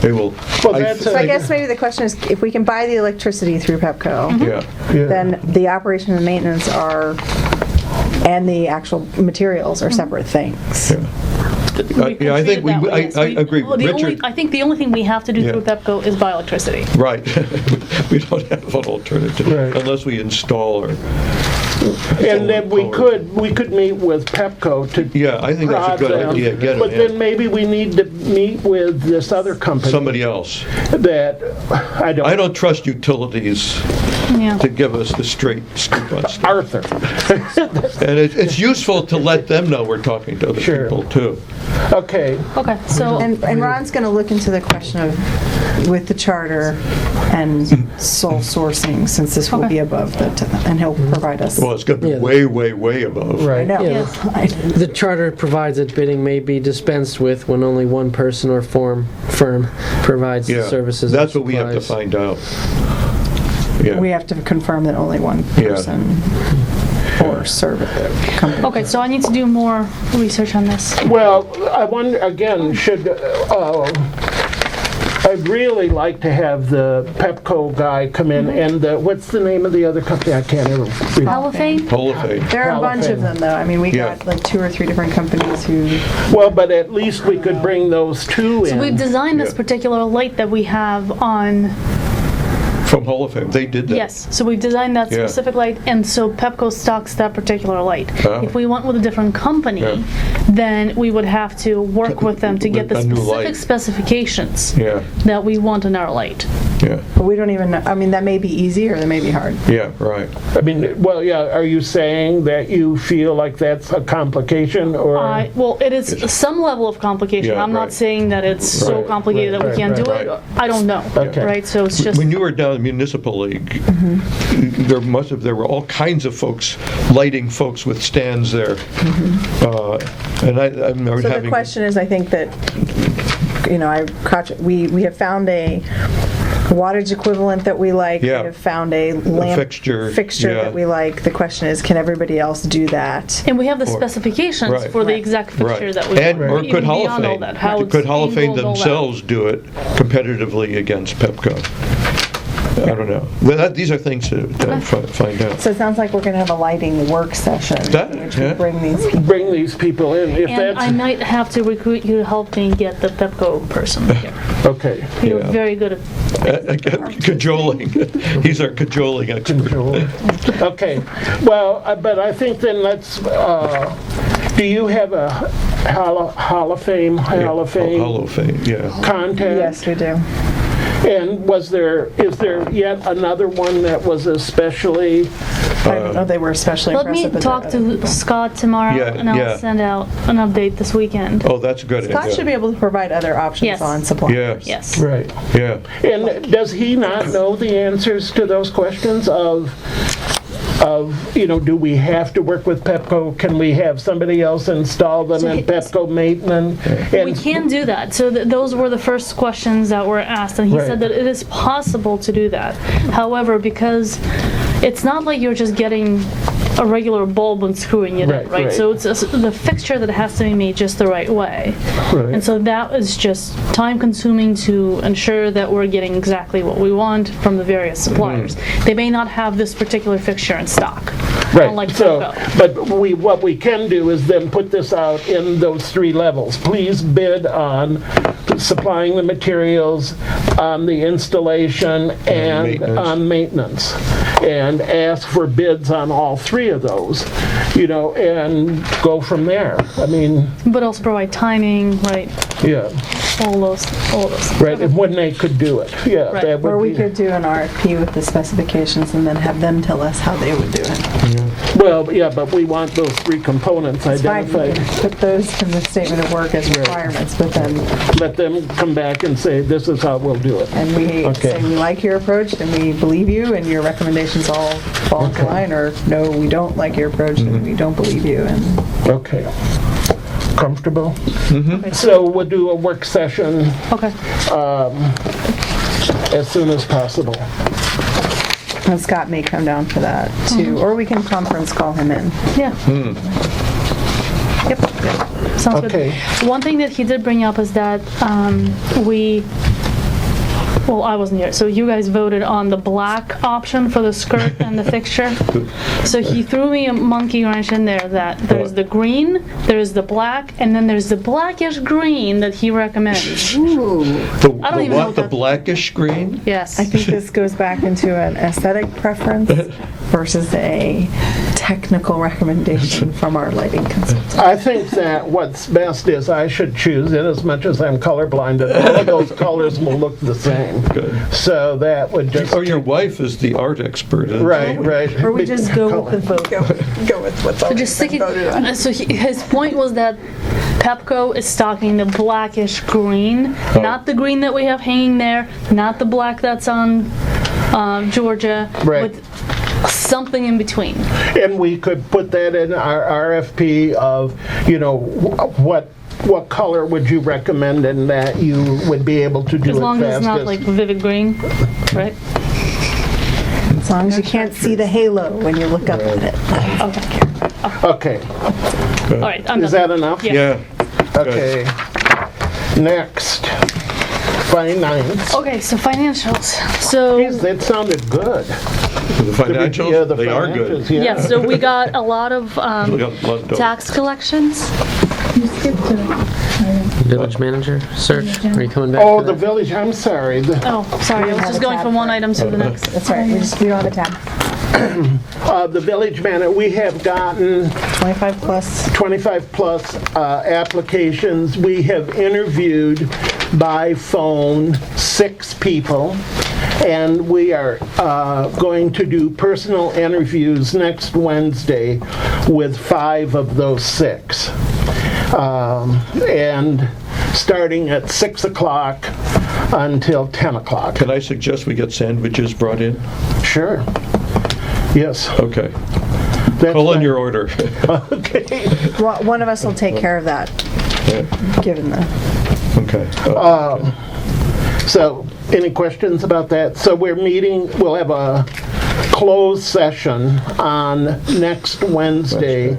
They will. Well, that's So I guess maybe the question is, if we can buy the electricity through Pepco, Yeah. then the operation and maintenance and the actual materials are separate things. Yeah. We can I treat think it that way, I yes. agree. Well, Richard, I think the only thing we have to do Yeah. through Pepco is buy electricity. right. We don't have an alternative Right. unless we install or. And then we could meet with Pepco to Yeah, I think that's a good prod them. idea. Get But it then in. maybe we need to meet with this other company. Somebody else. That, I don't trust utilities Yeah. to give us the straight scoop on stuff. Arthur. And it's useful to let them know we're talking to other Sure. people too. Okay, Okay, so, And Ron's going to look into the question of, with the charter and sole sourcing, since this will Okay. be above and he'll provide us. Well, it's going to be Yeah. way, way, way above. I right. know. Yeah. The charter provides that bidding may be dispensed with when only one person or firm provides the Yeah, services. or that's what we have to supplies. find out. Yeah. We have to confirm that only one Yeah. person or service company. okay, so I need to do more research on this. Well, I wonder, again, I'd really like to have the Pepco guy come in and what's the name of the other company? I can't ever remember. Holophane? Holophane. There are a bunch of them, though. I mean, we Yeah. got like 2 or 3 different companies who, Well, but at least we could bring those two So we've in. designed this Yeah. particular light that we have on, From Holophane. They did that. yes, so we've designed that Yeah. specific light, and so Pepco stocks that particular light. Oh. If we went with a different company, Yeah. then we would have to work with them to get the A new specific light. specifications Yeah, that we want in our light. yeah, but we don't even know. I mean, that may be easy or that may be hard. yeah, right. I mean, well, yeah, are you saying that you feel like that's a complication or? Well, it is some level of complication. Yeah, I'm right. not saying that it's so Right, complicated that we right, can't do right, it. right. I don't know, Okay. right? So it's just, When you were down in the municipal league, there were all kinds of folks lighting folks with stands there. And I remember So the having. question is, I think that, we have found a wattage equivalent that we like. Yeah. We have found a lamp fixture, yeah. that we like. The question is, can everybody else do that? and we have the Or- specifications Right. for the Right. exact fixture Right. that we And, want. or even could beyond all Holophane, that, how it's could Holophane angled, all that. themselves do it competitively against Pepco? I don't know. Well, these are things to find out. So it sounds like we're going to have a lighting work session, That- in which we yeah. bring these people. Bring these people in, if And I that's, might have to recruit you to help me get the Pepco person here. okay. You're Yeah. very good at, Cajoling. He's our cajoling expert. Okay, well, but I think then let's, do you have a Hall of Fame Holophane, yeah. contact? Yes, we do. And is there yet another one that was especially, I don't know, they were especially let me impressive. talk to Scott tomorrow, Yeah, and I'll yeah. send out an update this weekend. Oh, that's a good Scott should be idea. able to provide other options Yes. on supply. Yeah. Yes. right? Yeah. And does he not know the answers to those questions of, do we have to work with Pepco? Can we have somebody else install them and Pepco maintenance? We And can do that. So those were the first questions that were asked, and he Right. said that it is possible to do that. However, because it's not like you're just getting a regular bulb and screwing it Right, in, right? right. So it's the fixture that has to be made just the right way. Right. And so that is just time consuming to ensure that we're getting exactly what we want from the various suppliers. They may not have this particular fixture in stock. Right, unlike so, Pepco. but what we can do is then put this out in those 3 levels. Please bid on supplying the materials, on the installation, and maintenance. on maintenance. And ask for bids on all 3 of those, and go from there. I mean, But also provide timing, right, yeah, all those. right, and when they could do it, yeah. Right. that would Or we be- could do an RFP with the specifications and then have them tell us how they would do it. Well, yeah, but we want those 3 components It's fine, we identified. can put those in the statement of work as requirements, but then, Let them come back and say, this is how we'll do it. and we Okay. say we like your approach and we believe you and your recommendations all fall into line, or no, we don't like your approach and we don't believe you, and Okay. Comfortable? So we'll do a work session Okay. as soon as possible. and Scott may come down for that too, or we can conference call him in. Yeah. Yep. Sounds Okay. good. One thing that he did bring up is that well, I wasn't here, so you guys voted on the black option for the skirt and the fixture. So he threw me a monkey wrench in there that there's the green, there's the black, and then there's the blackish green that he recommends. Ooh. The I don't even know what the that- blackish green? Yes. I think this goes back into an aesthetic preference versus a technical recommendation from our lighting consultant. I think that what's best is I should choose it, as much as I'm colorblind, and all of those colors will look the same. Good. So that would just... Oh, your wife is the art expert. isn't she? Right. Or we just go with the vote. Go with what's So already just stick been voted on. it, so his point was that Pepco is stocking the blackish green, not the green that we have hanging there, not the black that's on Georgia, Right. but something in between. And we could put that in our RFP of, what color would you recommend and that you would be able to do it As long as it's not like fastest? vivid green, right? As long as you can't see the halo when you look up at it. Okay, All right, I'm is done. that enough? Yeah. Yeah. Okay. Next, finance. Okay, so financials. So, Geez, that sounded good. The financials, Yeah, the they are good. financials, yeah. yeah, so we got a lot of We got a lot of dough. tax collections. You skipped to Village manager search, are you coming back Oh, to the that? village, I'm sorry. Oh, sorry, I was have just a going tab from one for it. item to the next. That's right, we don't have a tab. The village manager, we have gotten 25 plus. 25 plus applications. We have interviewed by phone 6 people, and we are going to do personal interviews next Wednesday with 5 of those 6. And starting at 6 o'clock until 10 o'clock. Can I suggest we get sandwiches brought in? Sure. Yes. Okay. That's Call in fine. your order. Okay. One of us will take care of that, given the, Okay. So, any questions about that? So we're meeting, we'll have a closed session on next Wednesday.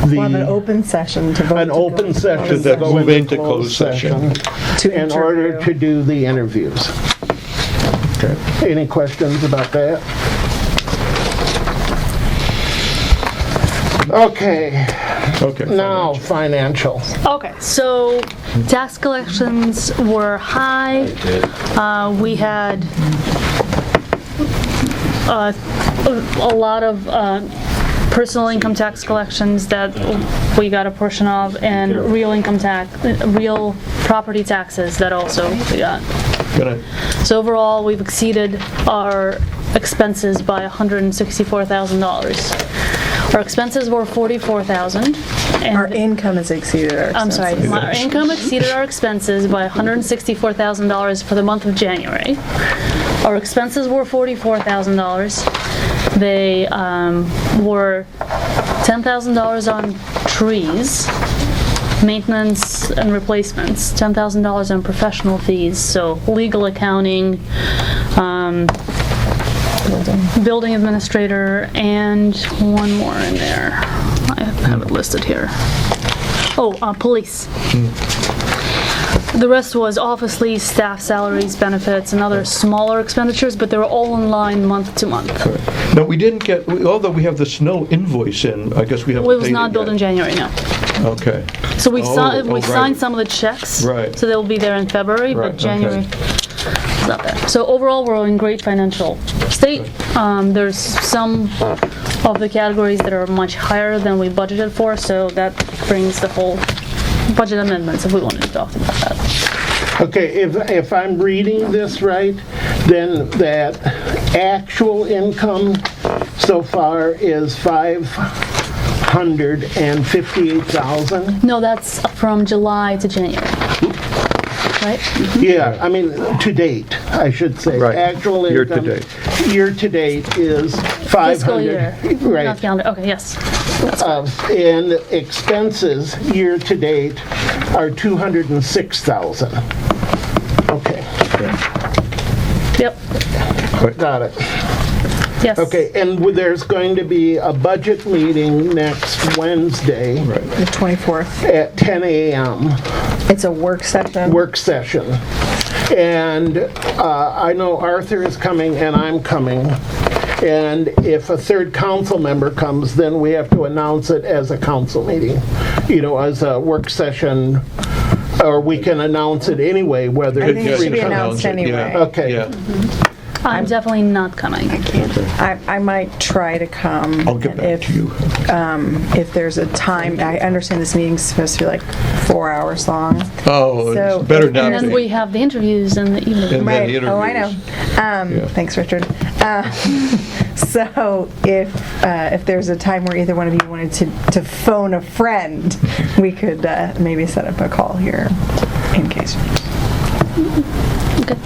we'll have an open session to vote. An to go open into session. closed To to go move into closed session. To in order interview. to do the interviews. Okay. Any questions about that? Okay, Okay. now financials. Okay, so tax collections were high. We had a lot of personal income tax collections that we got a portion of, and real property taxes that also we got. Good night. So overall, we've exceeded our expenses by $164,000. Our expenses were $44,000. Our income has exceeded our I'm expenses. sorry, our income exceeded our expenses by $164,000 for the month of January. Our expenses were $44,000. They were $10,000 on trees, maintenance and replacements, $10,000 on professional fees, so legal accounting, building administrator, and one more in there. I have it listed here. Oh, police. The rest was office lease, staff salaries, benefits, and other smaller expenditures, but they were all in line month to month. No, we didn't get, although we have the snow invoice in, I guess we haven't It paid was not billed in yet. January, no. Okay. So we Oh, we right. signed some of the checks. Right. So they'll be there in February, Right, but January is not there. So overall, we're in great financial state. There's some of the categories that are much higher than we budgeted for, so that brings the whole budget amendments, if we wanted to talk about that. Okay, if I'm reading this right, then that actual income so far is 558,000. No, that's from July to January. Right? Yeah, I mean, to date, I should say. Right. Actual Year to income. date. Year to date is 500. Fiscal year, not Right. calendar. Okay, yes. And expenses, year to date, are 206,000. Okay, Yep, got it. yes. Okay, and there's going to be a budget meeting next Wednesday The 24th. at 10 a.m. It's a work session. work session. And I know Arthur is coming and I'm coming. And if a third council member comes, then we have to announce it as a council meeting, as a work session, or we can announce it anyway, whether I think it it's should be three- announced Announce it, yeah. anyway. Okay. Yeah. I'm definitely not coming. I might try to come. I'll get back to you. If there's a time, I understand this meeting's supposed to be like 4 hours long. Oh, So- it's better not And then to. we have the interviews in the evening. And then Right. the Oh, I know. interviews. Thanks, Richard. So if there's a time where either one of you wanted to phone a friend, we could maybe set up a call here in case.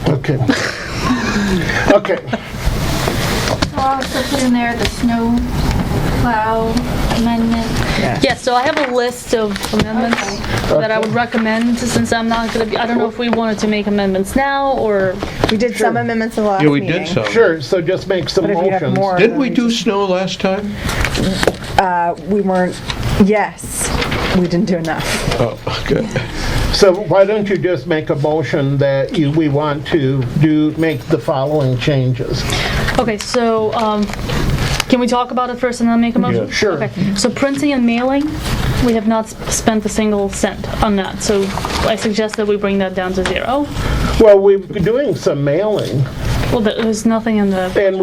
Okay. Okay. I'll also put in there the snow plow amendment. Yes, so I have a list of amendments that I would recommend, since I'm not going to be, I don't know if we wanted to make amendents now, or, We did some amendments in the last Yeah, we meeting. did some. Sure, so just make some But if you have motions. more, Didn't we do snow last time? we weren't. Yes, we didn't do enough. Oh, okay. So why don't you just make a motion that we want to make the following changes? okay, so, can we talk about it first and then make a motion? Yeah. Sure. Okay, so printing and mailing, we have not spent a single cent on that, so I suggest that we bring that down to 0. Well, we're doing some mailing. Well, there's nothing in the, And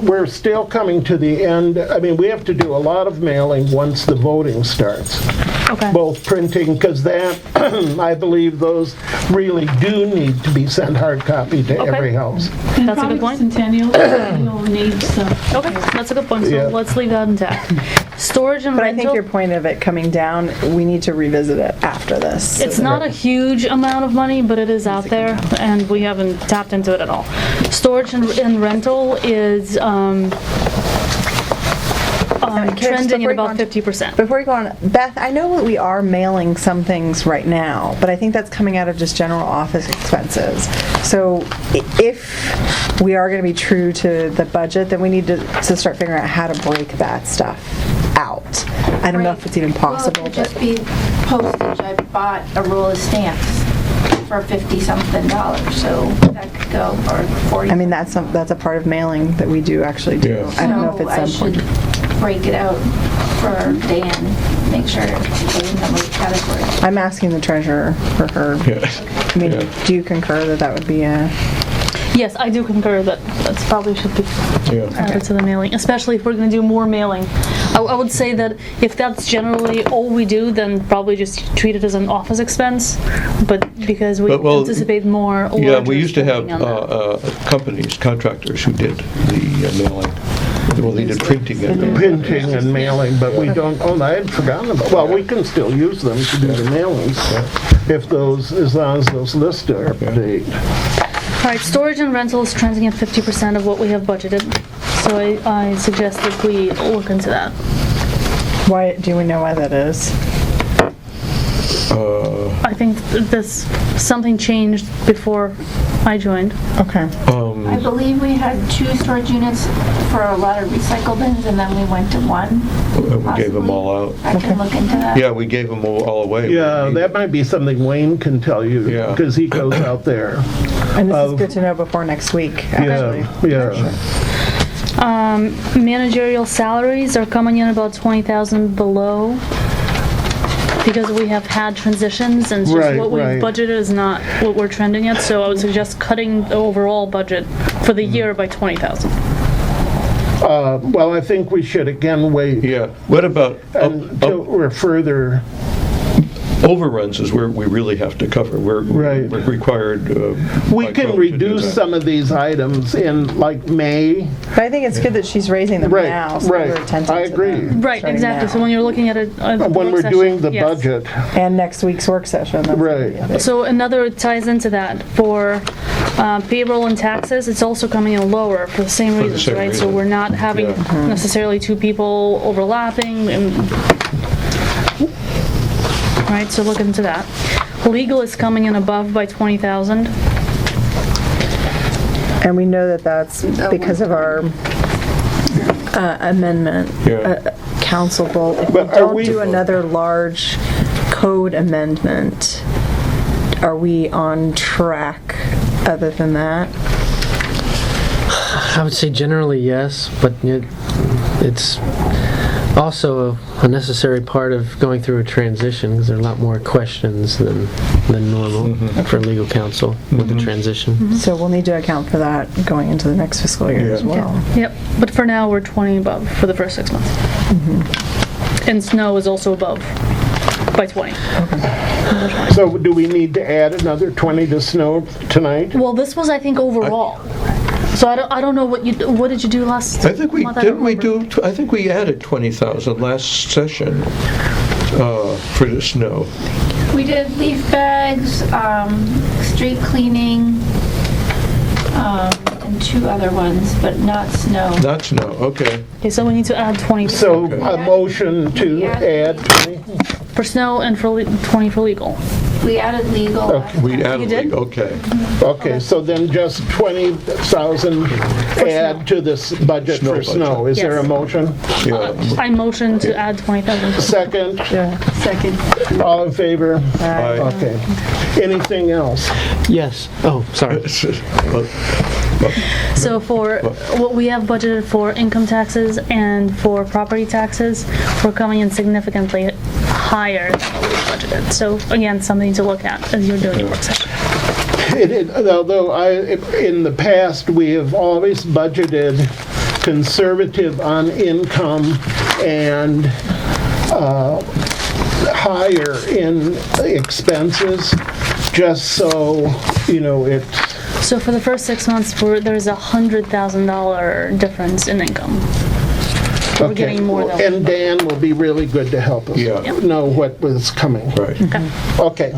we're still coming to the end. I mean, we have to do a lot of mailing once the voting starts. okay. Both printing, because that, I believe those really do need to be sent hard copy to Okay. every house. And That's a good probably point. Centennial, you'll need some. Okay, that's a good point, Yeah. so let's leave that intact. Storage and But I rental. think your point of it coming down, we need to revisit it after this. It's not a huge amount of money, but it is out there, and we haven't tapped into it at all. Storage and rental is trending at about 50%. Before you go on, Beth, I know that we are mailing some things right now, but I think that's coming out of just general office expenses. So if we are going to be true to the budget, then we need to start figuring out how to break that stuff out. I don't know if it's even possible. Well, it would just be postage. I bought a roll of stamps for $50-something, so that could go for 40. I mean, that's a part of mailing that we do actually do. Yeah. I don't know if So I it's some should break it out for Dan, make sure it's in the right category. I'm asking the treasurer for her. Yeah. I mean, Yeah. do you concur that that would be a? Yes, I do concur that that's probably should be Yeah. added to the mailing, especially if we're going to do more mailing. I would say that if that's generally all we do, then probably just treat it as an office expense, but because we But, well, anticipate more Yeah, we orders used to have working on that. companies, contractors who did the mailing. Well, they did printing and Printing and mailing, but we don't, I had forgotten about, well, we can still use them to do the mailings, if those, as long as those lists are up to date. All right, storage and rental is trending at 50% of what we have budgeted, so I suggest that we look into that. Why, do we know why that is? I think something changed before I joined. Okay. I believe we had 2 storage units for a lot of recycle bins, and then we went to 1. We gave them all out. I can look into that. Yeah, we gave them all away. Yeah, that might be something Wayne can tell you, Yeah. because he goes out there. And this is good to know before next week, actually. Yeah. Managerial salaries are coming in about 20,000 below because we have had transitions, and it's just Right, what we've right. budgeted is not what we're trending at, so I would suggest cutting the overall budget for the year by 20,000. Well, I think we should again wait Yeah. What about until we're further. overruns is where we really have to cover. We're required. We by can code to do reduce that. some of these items in like May. But I think it's good that she's raising them Right, now, so right. we're attentive I to agree. them Right, starting exactly, now. so when you're looking at a When work we're session, doing the yes. budget. And next week's work session. that's gonna be Right. a big- So another ties into that, for payroll and taxes, it's also coming in lower for the same the reasons, same right? So reason. we're not having Yeah. necessarily 2 people overlapping, and, right, so look into that. Legal is coming in above by 20,000. And we know that that's because of our amendment, Yeah. council vote. If we But are don't we- do another large code amendment, are we on track other than that? I would say generally yes, but it's also a necessary part of going through a transition, because there are a lot more questions than normal for legal counsel with the transition. So we'll need to account for that going into the next fiscal year as Yeah. well. Yep, but for now, we're 20 above for the first 6 months. And snow is also above by 20. So do we need to add another 20 to snow tonight? Well, this was, I think, overall. So I don't know what did you do last I think we month? I don't didn't we remember. do. I think we added 20,000 last session for the snow. We did leaf bags, street cleaning, and 2 other ones, but not snow. Not snow. Okay. Okay, so we need to add 20 So a motion to add 20? for snow and for 20 for legal. We added legal. We added. You did? Okay. Okay, so then just 20,000 add to this budget Snow for budget. snow. Is there a Yes. motion? Yeah. I motion to add 20,000. Second, Second. all in favor? Aye. Okay. Anything else? Yes. Oh, sorry. So for what we have budgeted for income taxes and for property taxes, we're coming in significantly higher than what we budgeted. So again, something to look at as you're doing your work session. Although in the past, we have always budgeted conservative on income and higher in expenses, just so, it. So for the first 6 months, there's a $100,000 difference in income. We're Okay. getting more than. And Dan will be really good to help us Yeah. know what was coming. Right. Okay.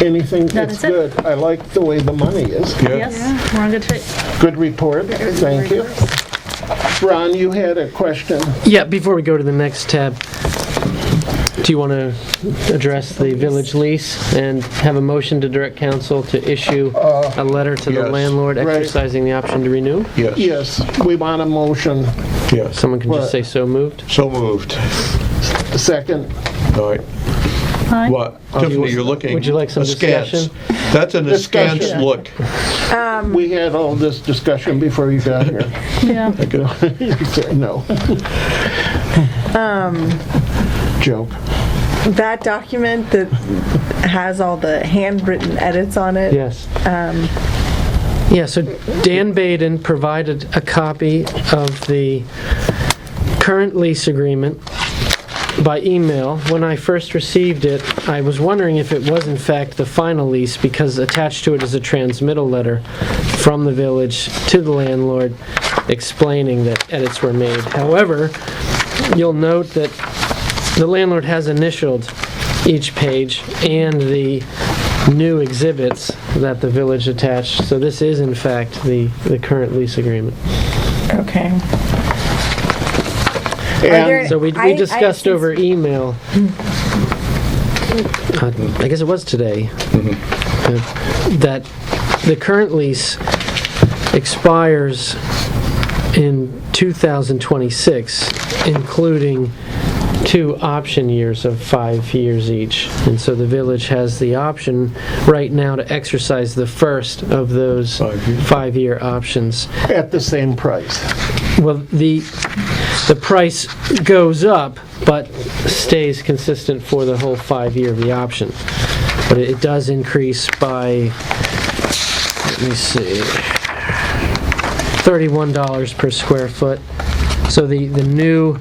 Anything, That it's is it. good. I like the way the money is. Yeah. Yes, we're on good shape. Good report, thank you. Ron, you had a question? Yeah, before we go to the next tab, do you want to address the village lease and have a motion to direct council to issue a letter to the Yes. landlord Right. exercising the option to renew? Yes. Yes, we want a motion. Yes. Someone can What? just say so moved. So moved. Second, All right. Aye. What? Tiffany, you're looking. Would you like some askance. discussion? That's an askance Discussion. look. we had all this discussion before you got here. Yeah. You said no. Joke. That document that has all the handwritten edits on it. Yes. Yeah, so Dan Baden provided a copy of the current lease agreement by email. When I first received it, I was wondering if it was in fact the final lease, because attached to it is a transmittal letter from the village to the landlord explaining that edits were made. However, you'll note that the landlord has initialed each page and the new exhibits that the village attached. So this is in fact the current lease agreement. Okay. And So we discussed over email, I guess it was today, that the current lease expires in 2026, including 2 option years of 5 years each. And so the village has the option right now to exercise the first of those 5-year options. At the same price. Well, the price goes up, but stays consistent for the whole 5-year of the option. But it does increase by, let me see, $31 per square foot. So the new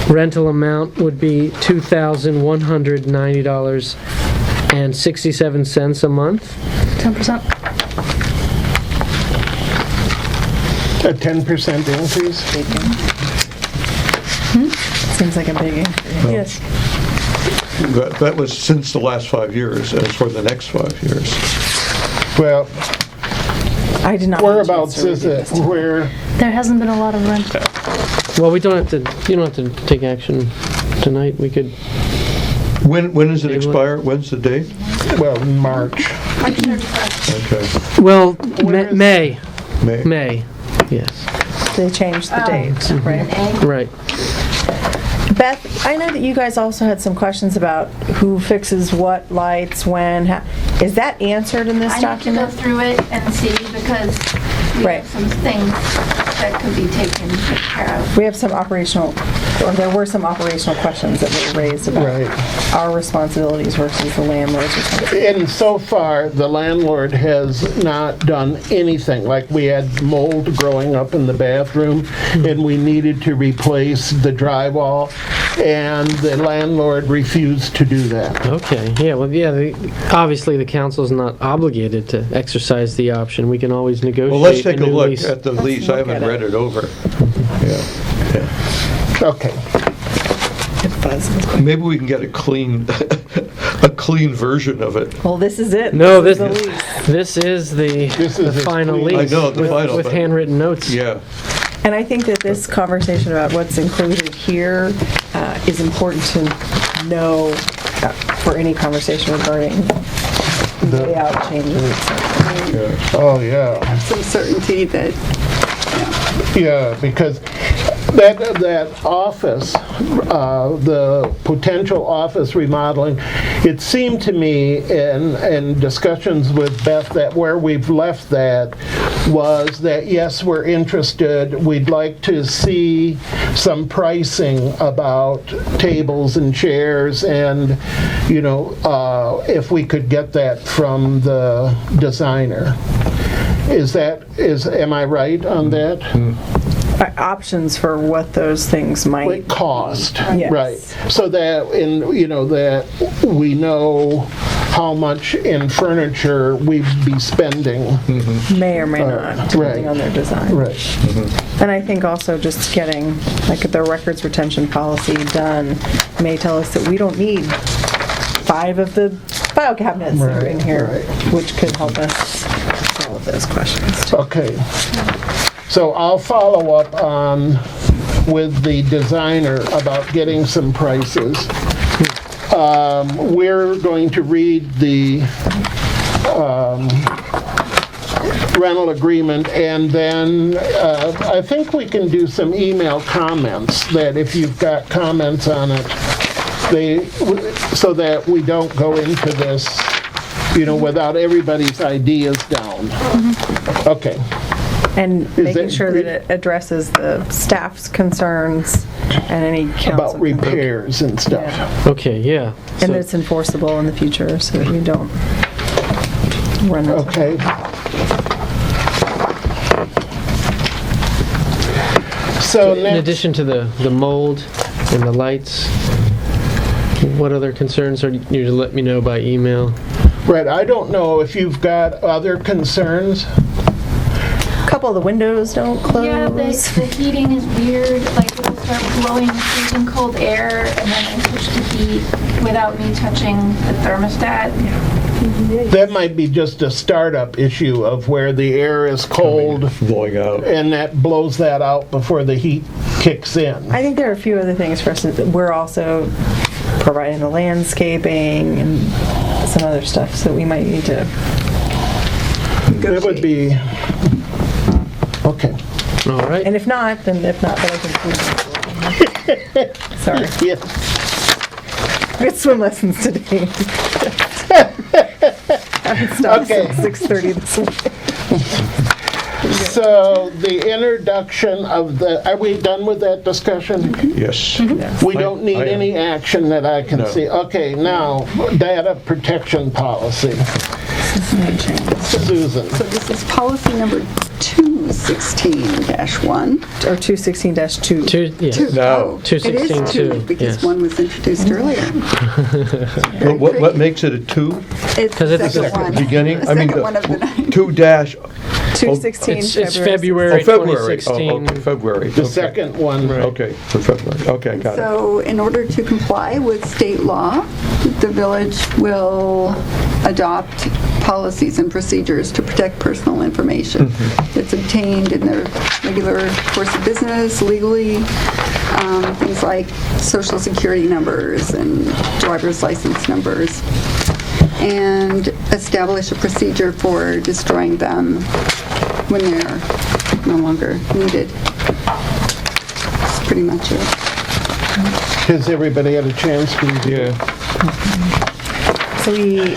rental amount would be $2,190.67 a month. 10%. A 10% increase? Seems like a big increase. Yes. That was since the last 5 years, as for the next 5 years. Well, I did not. have a chance whereabouts to is review it? this. Where? There hasn't been a lot of rent. Well, you don't have to take action tonight. We could, When does it expire? When's the date? Well, March. Okay. well, Where is- May, May. yes, They changed the date, right? right. Beth, I know that you guys also had some questions about who fixes what lights, when, is that answered in this I need to go document? through it and see, because we Right. have some things that could be taken care of. We have some operational, or there were some operational questions that were raised about Right. our responsibilities versus the landlord's responsibilities. And so far, the landlord has not done anything. Like, we had mold growing up in the bathroom, and we needed to replace the drywall, and the landlord refused to do that. Okay, yeah, well, yeah, obviously the council's not obligated to exercise the option. We can always negotiate. Well, let's take a new look lease. at the lease. I haven't read it over. Yeah. Okay. Maybe we can get a clean, a clean version of it. Well, this is it. No, is this the lease. this is the This is the its final clean- lease. I know, the with, final, with but- handwritten notes. Yeah. And I think that this conversation about what's included here is important to know for any conversation regarding layout changes. Oh, yeah. Some certainty that, Yeah, because that office, the potential office remodeling, it seemed to me in discussions with Beth that where we've left that was that, yes, we're interested, we'd like to see some pricing about tables and chairs, and, you know, if we could get that from the designer. Am I right on that? Options for what those things might. Like cost, Yes. right? So that that we know how much in furniture we'd be spending. May or may not, depending right. on their design. Right. And I think also just getting, like, the records retention policy done may tell us that we don't need 5 of the file cabinets that are in Right, here, right. which could help us with all of those questions. too. Okay. So I'll follow up with the designer about getting some prices. We're going to read the rental agreement, and then I think we can do some email comments, that if you've got comments on it, so that we don't go into this, without everybody's ideas down. Okay. And making that- sure that it addresses the staff's concerns and any council. About repairs and stuff. Yeah. Okay, yeah. And So- that it's enforceable in the future so that we don't run into. Okay. So in next, addition to the mold and the lights, what other concerns are you to let me know by email? right, I don't know if you've got other concerns. A couple of the windows don't close. Yeah, the heating is weird, like it'll start blowing freezing cold air, and then I push the heat without me touching the thermostat. That might be just a startup issue of where the air is cold Blowing out. and that blows that out before the heat kicks in. I think there are a few other things for us. We're also providing the landscaping and some other stuff, so we might need to. It would be, Okay. All right. And if not, then I can. Sorry. Yeah. We had swim lessons today. Haven't stopped Okay. since 6:30 this morning. So the introduction of are we done with that discussion? Yes. We don't need I am. any action that I can No. see. Okay, now, data protection policy. Susan. So this is policy number 216-1. Or 216-2. No. It is 216-2, two, because yes. one was introduced earlier. What makes it a 2? It's 'Cause the it's second the one. beginning? The I mean, second one of the night. 2 dash, 216. It's February February. 2016. Okay, February. The Okay. second one. Okay, for February. Okay, got it. So in order to comply with state law, the village will adopt policies and procedures to protect personal information. It's obtained in the regular course of business, legally, things like social security numbers and driver's license numbers, and establish a procedure for destroying them when they're no longer needed. That's pretty much it. Has everybody had a chance to review? Yeah. So we,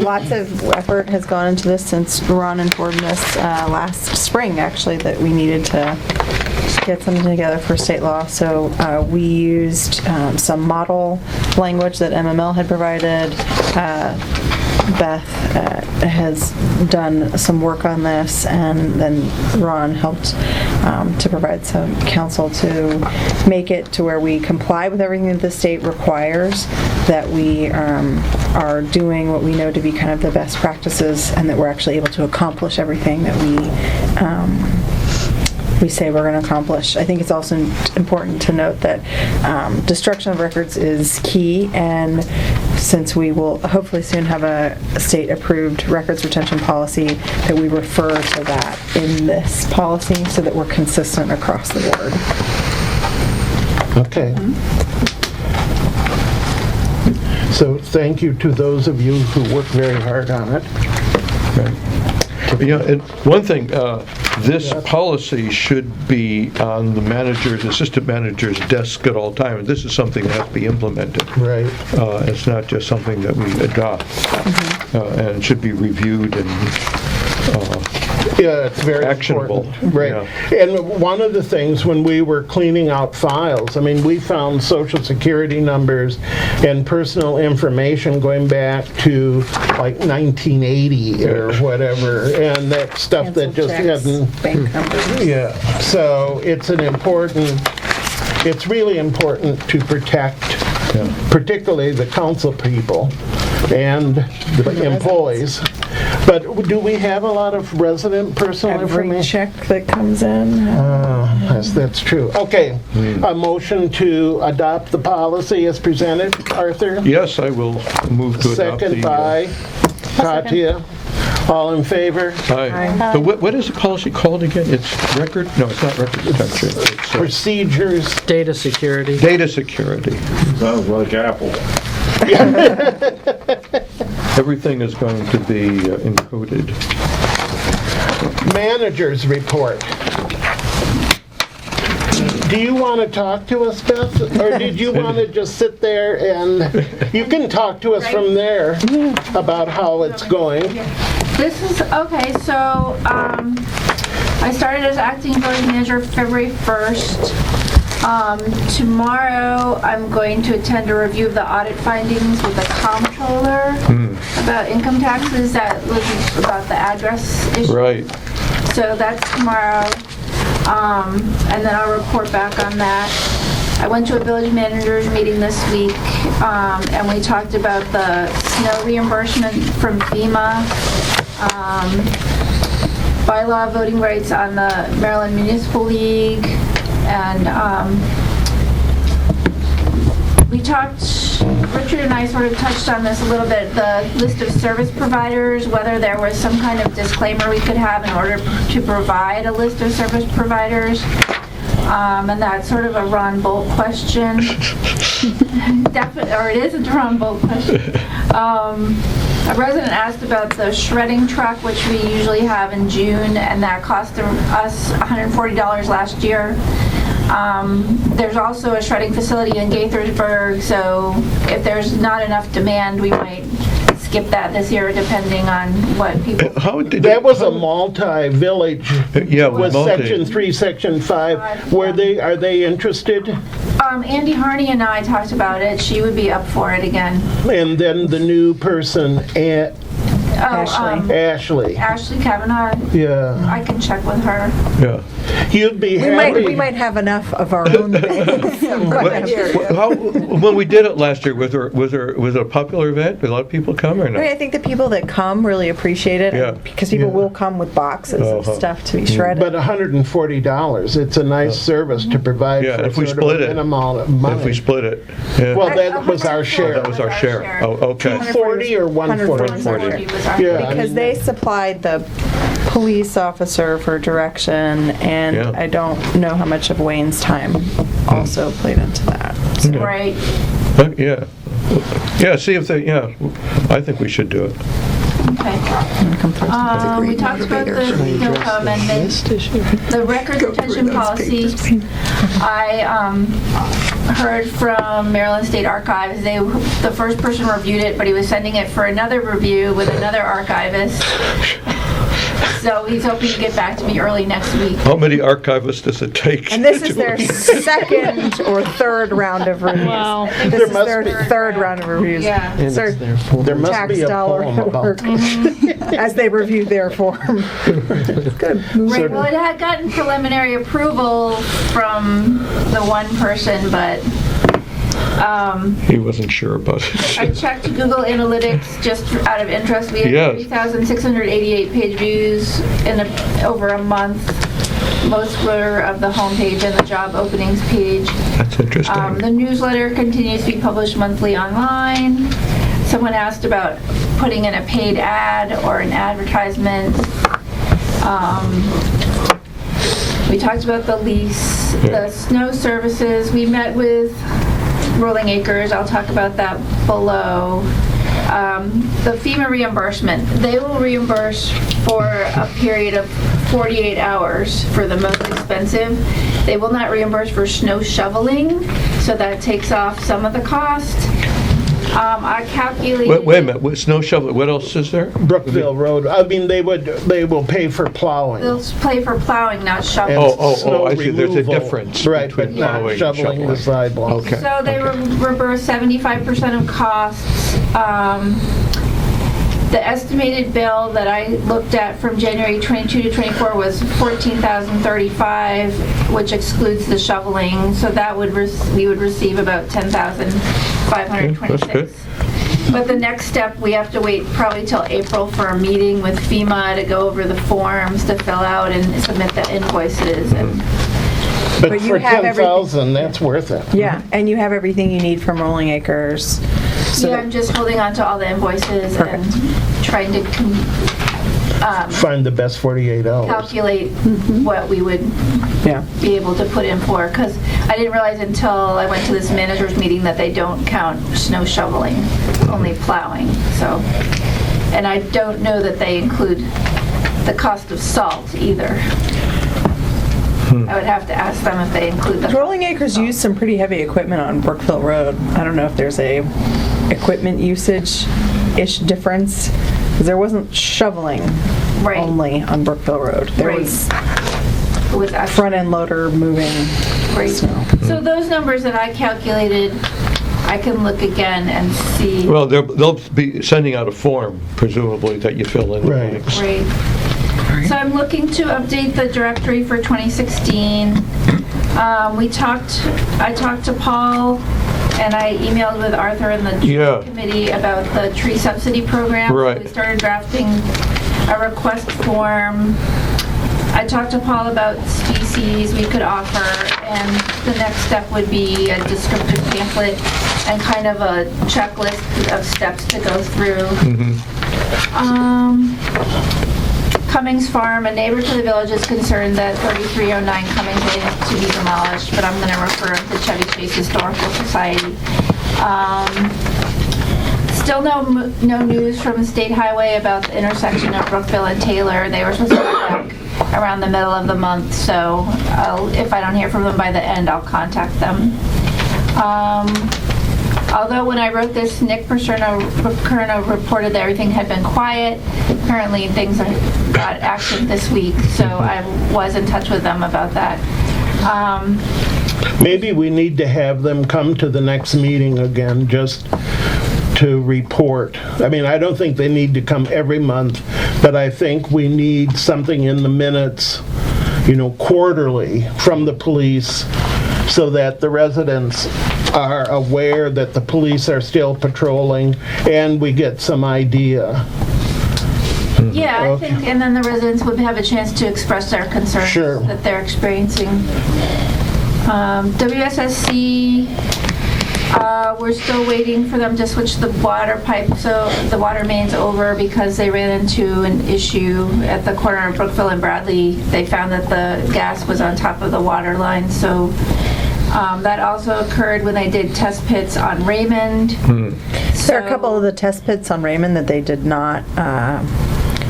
lots of effort has gone into this since Ron informed us last spring, actually, that we needed to get something together for state law. So we used some model language that MML had provided. Beth has done some work on this, and then Ron helped to provide some counsel to make it to where we comply with everything that the state requires, that we are doing what we know to be kind of the best practices, and that we're actually able to accomplish everything that we say we're going to accomplish. I think it's also important to note that destruction of records is key, and since we will hopefully soon have a state-approved records retention policy, that we refer to that in this policy so that we're consistent across the board. Okay. So thank you to those of you who worked very hard on it. Yeah, and one thing, this policy should be on the manager's, assistant manager's desk at all times. This is something that has to be implemented. Right. It's not just something that we adopt. And it should be reviewed and Yeah, it's very actionable. important. Right. And one of the things when we were cleaning out files, I mean, we found social security numbers and personal information going back to like 1980 or whatever, and that stuff that just hadn't. Bank numbers. Yeah. So it's really important to protect, particularly the council people and the employees. But do we have a lot of resident personal Every information? check that comes in. Yes, that's true. Okay, a motion to adopt the policy as presented, Arthur? yes, I will move to adopt the... Second by Katya. All in favor? Aye. But what is the policy called again? It's record? No, it's not record retention. It's Procedures. Data security. data security. Sounds like Apple. Everything is going to be encoded. Managers report. Do you want to talk to us, Beth? Or did you want to just sit there and, you can talk to us from there about how it's going. This is, okay, so, I started as acting village manager February 1st. Tomorrow, I'm going to attend a review of the audit findings with the comptroller about income taxes, that was about the address issue. Right. So that's tomorrow, and then I'll report back on that. I went to a village managers meeting this week, and we talked about the snow reimbursement from FEMA, bylaw voting rights on the Maryland Municipal League, and we talked, Richard and I sort of touched on this a little bit, the list of service providers, whether there was some kind of disclaimer we could have in order to provide a list of service providers. And that's sort of a Ron Bolt question. Definitely, or it is a Ron Bolt question. A resident asked about the shredding truck, which we usually have in June, and that cost us $140 last year. There's also a shredding facility in Gaithersburg, so if there's not enough demand, we might skip that this year, depending on what people. That was a multi-village Yeah, with multi. Section 3, Section 5. Are they interested? Andy Harney and I talked about it. She would be up for it again. And then the new person, Ashley. Ashley Kavanaugh. Yeah. I can check with her. Yeah. You'd be happy. We might have enough of our own things. When we did it last year, was it a popular event? Did a lot of people come or I mean, no? I think the people that come really appreciate it, Yeah. because people will come with boxes of stuff to be shredded. But $140, it's a nice service to provide Yeah, for if we sort split of it. an amount of money. If we split it, yeah. Well, that was our share. That was our share. Oh, okay. 240 or 140? 140. Was our- Yeah. Because they supplied the police officer for direction, and Yeah. I don't know how much of Wayne's time also played into that. So, Right. Yeah. Yeah, see if they, yeah, I think we should do it. Okay. We talked about the NOCOM and the record retention policy. I heard from Maryland State Archives. The first person reviewed it, but he was sending it for another review with another archivist. So he's hoping to get back to me early next week. How many archivists does it take? And this is their second or third round of reviews. Wow. This is their third round of reviews. Yeah. And Sir, it's their form. There must tax be a dollar poem about work as they review their form. Good. Right, well, it had gotten preliminary approval from the one person, but He wasn't sure about it. I checked Google Analytics just out of interest. We had Yes. 3,688 page views in over a month. Most were of the homepage and the job openings page. That's interesting. The newsletter continues to be published monthly online. Someone asked about putting in a paid ad or an advertisement. We talked about the lease, the snow services. We met with Rolling Acres. I'll talk about that below. The FEMA reimbursement, they will reimburse for a period of 48 hours for the most expensive. They will not reimburse for snow shoveling, so that takes off some of the cost. I calculated. Wait a minute, snow shovel, what else is there? Brookville Road. I mean, they will pay for plowing. They'll pay for plowing, not and shoveling. Oh, I see. There's a removal. difference Right, but between not plowing and shoveling the shoveling. sidewalks. Okay. So they reimburse 75% of costs. The estimated bill that I looked at from January 22 to 24 was $14,035, which excludes the shoveling. So that we would receive about $10,526. That's good. But the next step, we have to wait probably till April for a meeting with FEMA to go over the forms to fill out and submit the invoices. And But you for have everything. 10,000, that's worth it. Yeah, and you have everything you need from Rolling Acres. So yeah, I'm just holding on to all the invoices and trying to Find the best 48 hours. calculate what we would yeah. be able to put in for, because I didn't realize until I went to this managers meeting that they don't count snow shoveling, only plowing, so. And I don't know that they include the cost of salt either. I would have to ask them if they include the. Rolling Acres used some pretty heavy equipment on Brookville Road. I don't know if there's a equipment usage-ish difference, because there wasn't shoveling Right. only on Brookville Road. There Right. was With actual- front-end loader moving Right. snow. So those numbers that I calculated, I can look again and see. Well, they'll be sending out a form, presumably, that you fill in. the Right. blanks. Right. So I'm looking to update the directory for 2016. I talked to Paul, and I emailed with Arthur and the Yeah. committee about the tree subsidy program. Right. We started drafting a request form. I talked to Paul about species we could offer, and the next step would be a descriptive pamphlet and kind of a checklist of steps to go through. Cummings Farm, a neighbor to the village, is concerned that 3309 Cummings Lane is to be demolished, but I'm going to refer him to Chevy Chase Historical Society. Still no news from the State Highway about the intersection of Brookville and Taylor. They were supposed to be back around the middle of the month, so if I don't hear from them by the end, I'll contact them. Although when I wrote this, Nick Percerno reported that everything had been quiet. Apparently things got active this week, so I was in touch with them about that. Maybe we need to have them come to the next meeting again, just to report. I mean, I don't think they need to come every month, but I think we need something in the minutes, quarterly from the police, so that the residents are aware that the police are still patrolling and we get some idea. Yeah, I think, and then the residents would have a chance to express their concerns Sure. that they're experiencing. WSSC, we're still waiting for them to switch the water pipe, so the water mains over, because they ran into an issue at the corner of Brookville and Bradley. They found that the gas was on top of the water line, so that also occurred when they did test pits on Raymond. There are a couple of the test pits on Raymond that they did not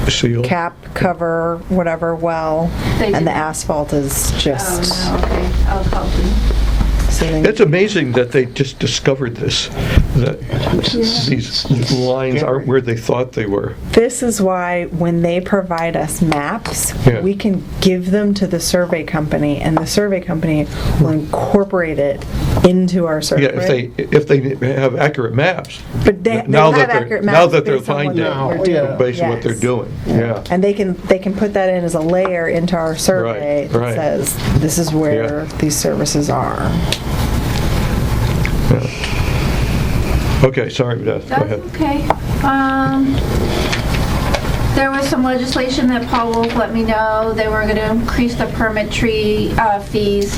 Seal. cap, cover, whatever well, They and the didn't. asphalt is just Oh, no, okay, I'll call them. sealing. It's amazing that they just discovered this, that these lines aren't where they thought they were. This is why when they provide us maps, Yeah. we can give them to the survey company, and the survey company will incorporate it into our survey. Yeah, if they have accurate maps. But they Now they'll have that they're- accurate now maps that they're based on what finding, Now, we're yeah. doing. Based on what they're Yes. doing, yeah. And they can put that in as a layer into our survey Right, right. that says, this is where these services are. Okay, sorry, Beth, go That's ahead. okay. There was some legislation that Paul Wolf let me know. They were going to increase the permit fees.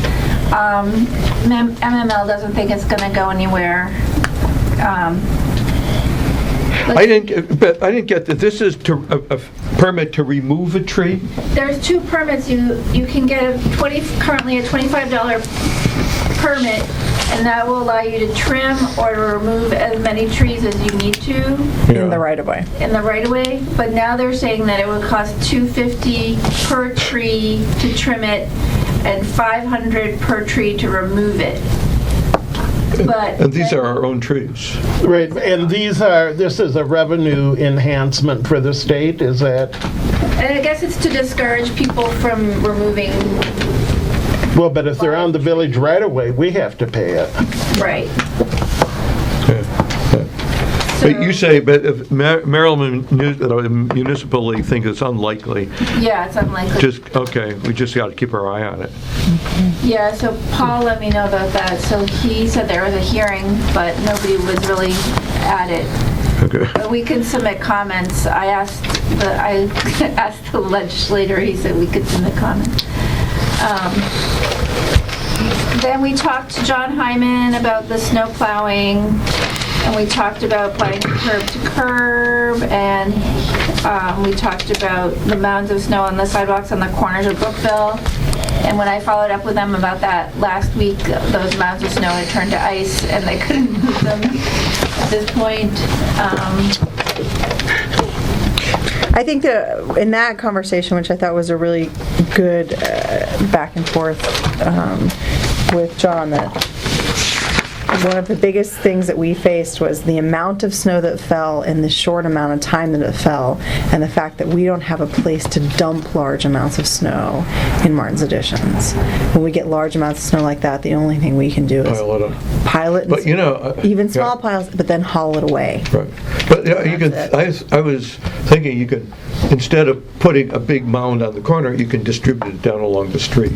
MML doesn't think it's going to go anywhere. I didn't get that this is a permit to remove a tree? There's two permits. You can get currently a $25 permit, and that will allow you to trim or to remove as many trees as you need to In the right of way. in the right of way. But now they're saying that it would cost $250 per tree to trim it and $500 per tree to remove it. But And these are our own trees. Right, and this is a revenue enhancement for the state, is that? and I guess it's to discourage people from removing. Well, but if they're on the village right away, we have to pay it. Right. But you say, but if Maryland municipally think it's unlikely, Yeah, it's unlikely. we just got to keep our eye on it. Yeah, so Paul let me know about that. So he said there was a hearing, but nobody was really at it. Okay. But we can submit comments. I asked the legislator, he said we could submit comments. Then we talked to John Hyman about the snow plowing, and we talked about plowing curb to curb, and we talked about the mounds of snow on the sidewalks on the corners of Brookville. And when I followed up with them about that last week, those mounds of snow had turned to ice, and they couldn't move them at this point. I think that in that conversation, which I thought was a really good back and forth with John, that one of the biggest things that we faced was the amount of snow that fell in the short amount of time that it fell, and the fact that we don't have a place to dump large amounts of snow in Martin's Additions. When we get large amounts of snow like that, the only thing we can do is Pile it up. pile it, in But, you know, even small yeah. piles, but then haul it away. Right. But you can, That's I was thinking you could, instead of putting a big mound on the corner, you can distribute it down along the street.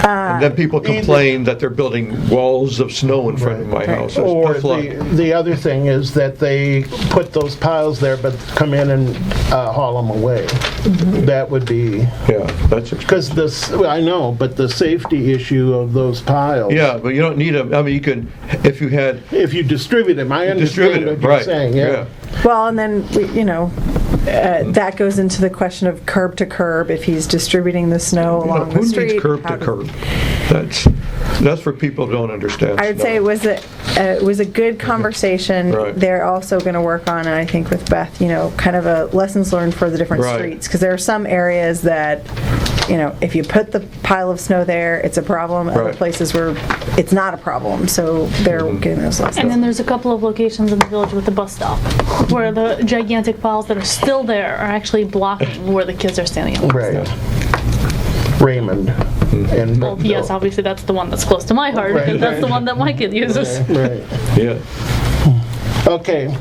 And then people complain that they're building walls of snow in front of my house. That's Or tough luck. the other thing is that they put those piles there, but come in and haul them away. That would be, Yeah, that's, because I know, but the safety issue of those piles. yeah, but you don't need them, I mean, you can, if you had If you distribute them, I understand distributed, what you're right, saying, yeah. Well, and then, that goes into the question of curb to curb, if he's distributing the snow along the Who street. needs curb how to does- curb? That's for people who don't understand. I would say it was a good conversation. Right. They're also going to work on, and I think with Beth, kind of a lessons learned for the different Right. streets, because there are some areas that, if you put the pile of snow there, it's a problem. Other Right. places where it's not a problem, so they're getting those lessons. And then there's a couple of locations in the village with the bus stop, where the gigantic piles that are still there are actually blocking where the kids are standing on the bus Right. stop. Raymond. And Well, yes, obviously that's the one that's close to my heart, Right, because that's right. the one that my kid uses. Right. Yeah. Okay.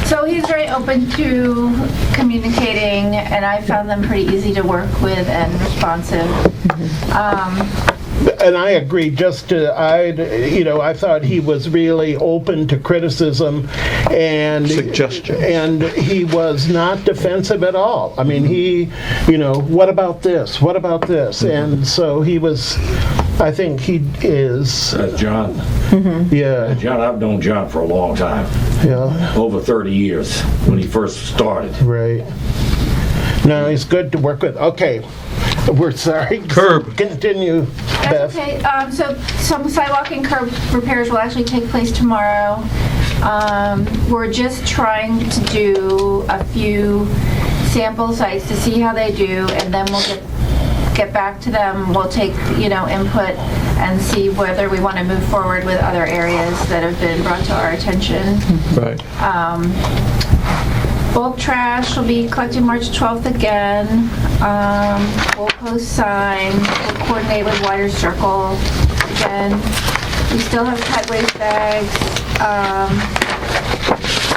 So he's very open to communicating, and I found them pretty easy to work with and responsive. And I agree, I thought he was really open to criticism and Suggestions. and he was not defensive at all. I mean, he, what about this? What about this? And so he was, I think he is, John, yeah, John, I've known John for a long time, yeah, over 30 years, when he first started. right. No, he's good to work with. Okay, we're sorry. Curb. Continue, That's Beth. okay. So some sidewalk and curb repairs will actually take place tomorrow. We're just trying to do a few sample sites to see how they do, and then we'll get back to them. We'll take, input and see whether we want to move forward with other areas that have been brought to our attention. Right. Bulk trash will be collected March 12th again. We'll post signs. We'll coordinate with Wider Circle again. We still have pet waste bags.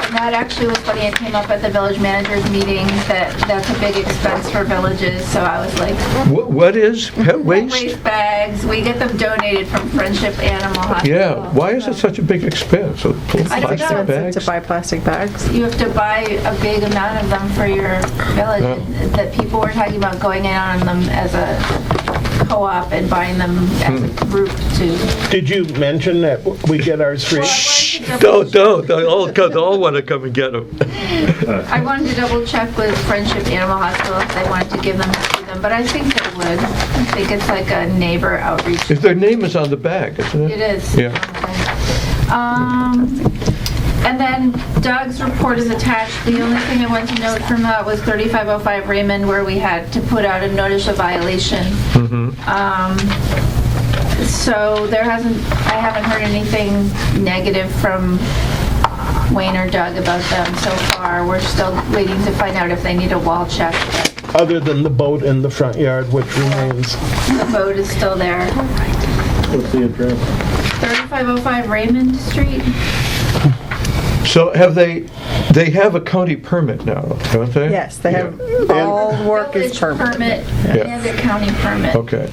And that actually was funny. It came up at the village managers meeting that's a big expense for villages. So I was like, What is pet pet waste? waste bags. We get them donated from Friendship Animal Hospital. Yeah, why is it such a big expense? So It's I don't know. plastic bags? to buy plastic bags. You have to buy a big amount of them for your village. Yeah. That people were talking about going in on them as a co-op and buying them as a group to. Did you mention that we get ours free? Don't. They all want to come and get them. I wanted to double check with Friendship Animal Hospital if they wanted to give them to them, but I think they would. I think it's like a neighbor outreach. If their name is on the bag, isn't it? It is. Yeah. And then Doug's report is attached. The only thing I want to note from that was 3505 Raymond, where we had to put out a notice of violation. So I haven't heard anything negative from Wayne or Doug about them so far. We're still waiting to find out if they need a wall check. Other than the boat in the front yard, which remains. The boat is still there. What's the address? 3505 Raymond Street. So they have a county permit now, don't they? Yes, they have, all work is Village permanent. permit and a county permit. Okay.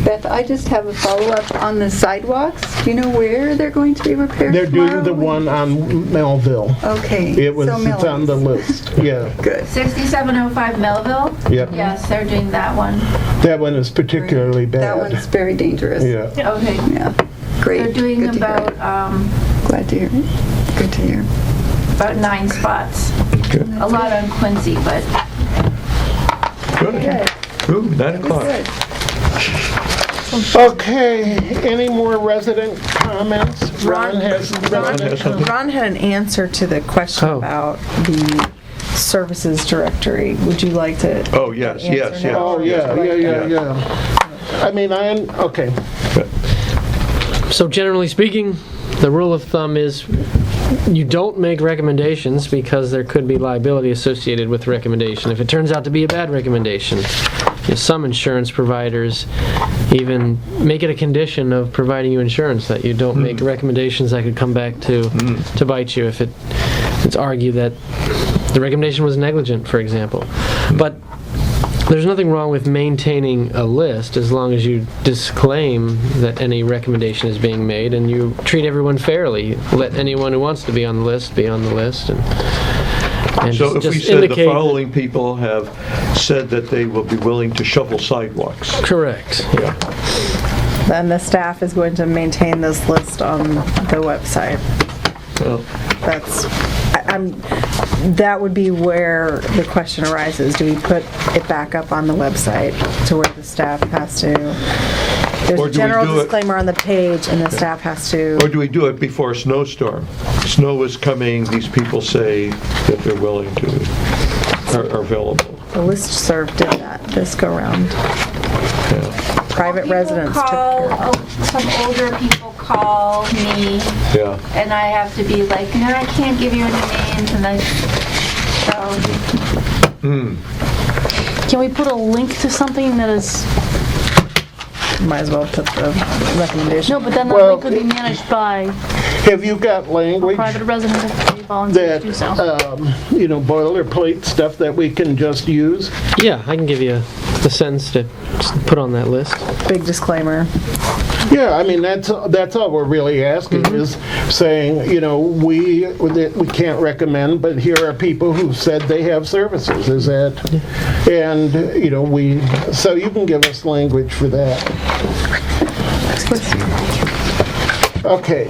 Beth, I just have a follow-up on the sidewalks. Do you know where they're going to be repaired They're tomorrow? doing the one on Melville. Okay. It's so on the Melvin's. list, yeah. Good. 6705 Melville? Yep. Yes, they're doing that one. That one is particularly bad. That one's very dangerous. Yeah. Okay. Yeah. Great. They're doing Good to hear. about, Glad to hear it. Good to hear. about 9 spots. Good. A lot on Quincy, but Good. Ooh, 9 o'clock. Good. Okay, any more resident comments? Ron has resident comments. Ron had an answer to the question Oh. about the services directory. Would you like to? Oh, yes, yes, answer yes. now? Oh, yeah. I mean, okay. So generally speaking, the rule of thumb is you don't make recommendations because there could be liability associated with the recommendation. If it turns out to be a bad recommendation, some insurance providers even make it a condition of providing you insurance that you don't make recommendations that could come back to bite you if it's argued that the recommendation was negligent, for example. But there's nothing wrong with maintaining a list as long as you disclaim that any recommendation is being made and you treat everyone fairly. Let anyone who wants to be on the list be on the list. And So if we just said the indicate- following people have said that they will be willing to shovel sidewalks. Correct. Yeah. Then the staff is going to maintain this list on the website. Well, That's, that would be where the question arises. Do we put it back up on the website to where the staff has to, there's Or a do we general do it- disclaimer on the page and the staff has to, Or do we do it before a snowstorm? Snow is coming, these people say that they're willing to, are available. the listserv did that this go round. Private residents took care of it. Some older people call me, Yeah. and I have to be like, no, I can't give you any names, and then, so, Can we put a link to something that is, Might as well put the recommendation. no, but then the Well, link could be managed by Have you got language private residents if they volunteer that, to do so. boilerplate stuff that we can just use? Yeah, I can give you the sentence to put on that list. Big disclaimer. Yeah, I mean, that's all we're really asking is saying, we can't recommend, but here are people who said they have services, is that, and, so you can give us language for that. Okay.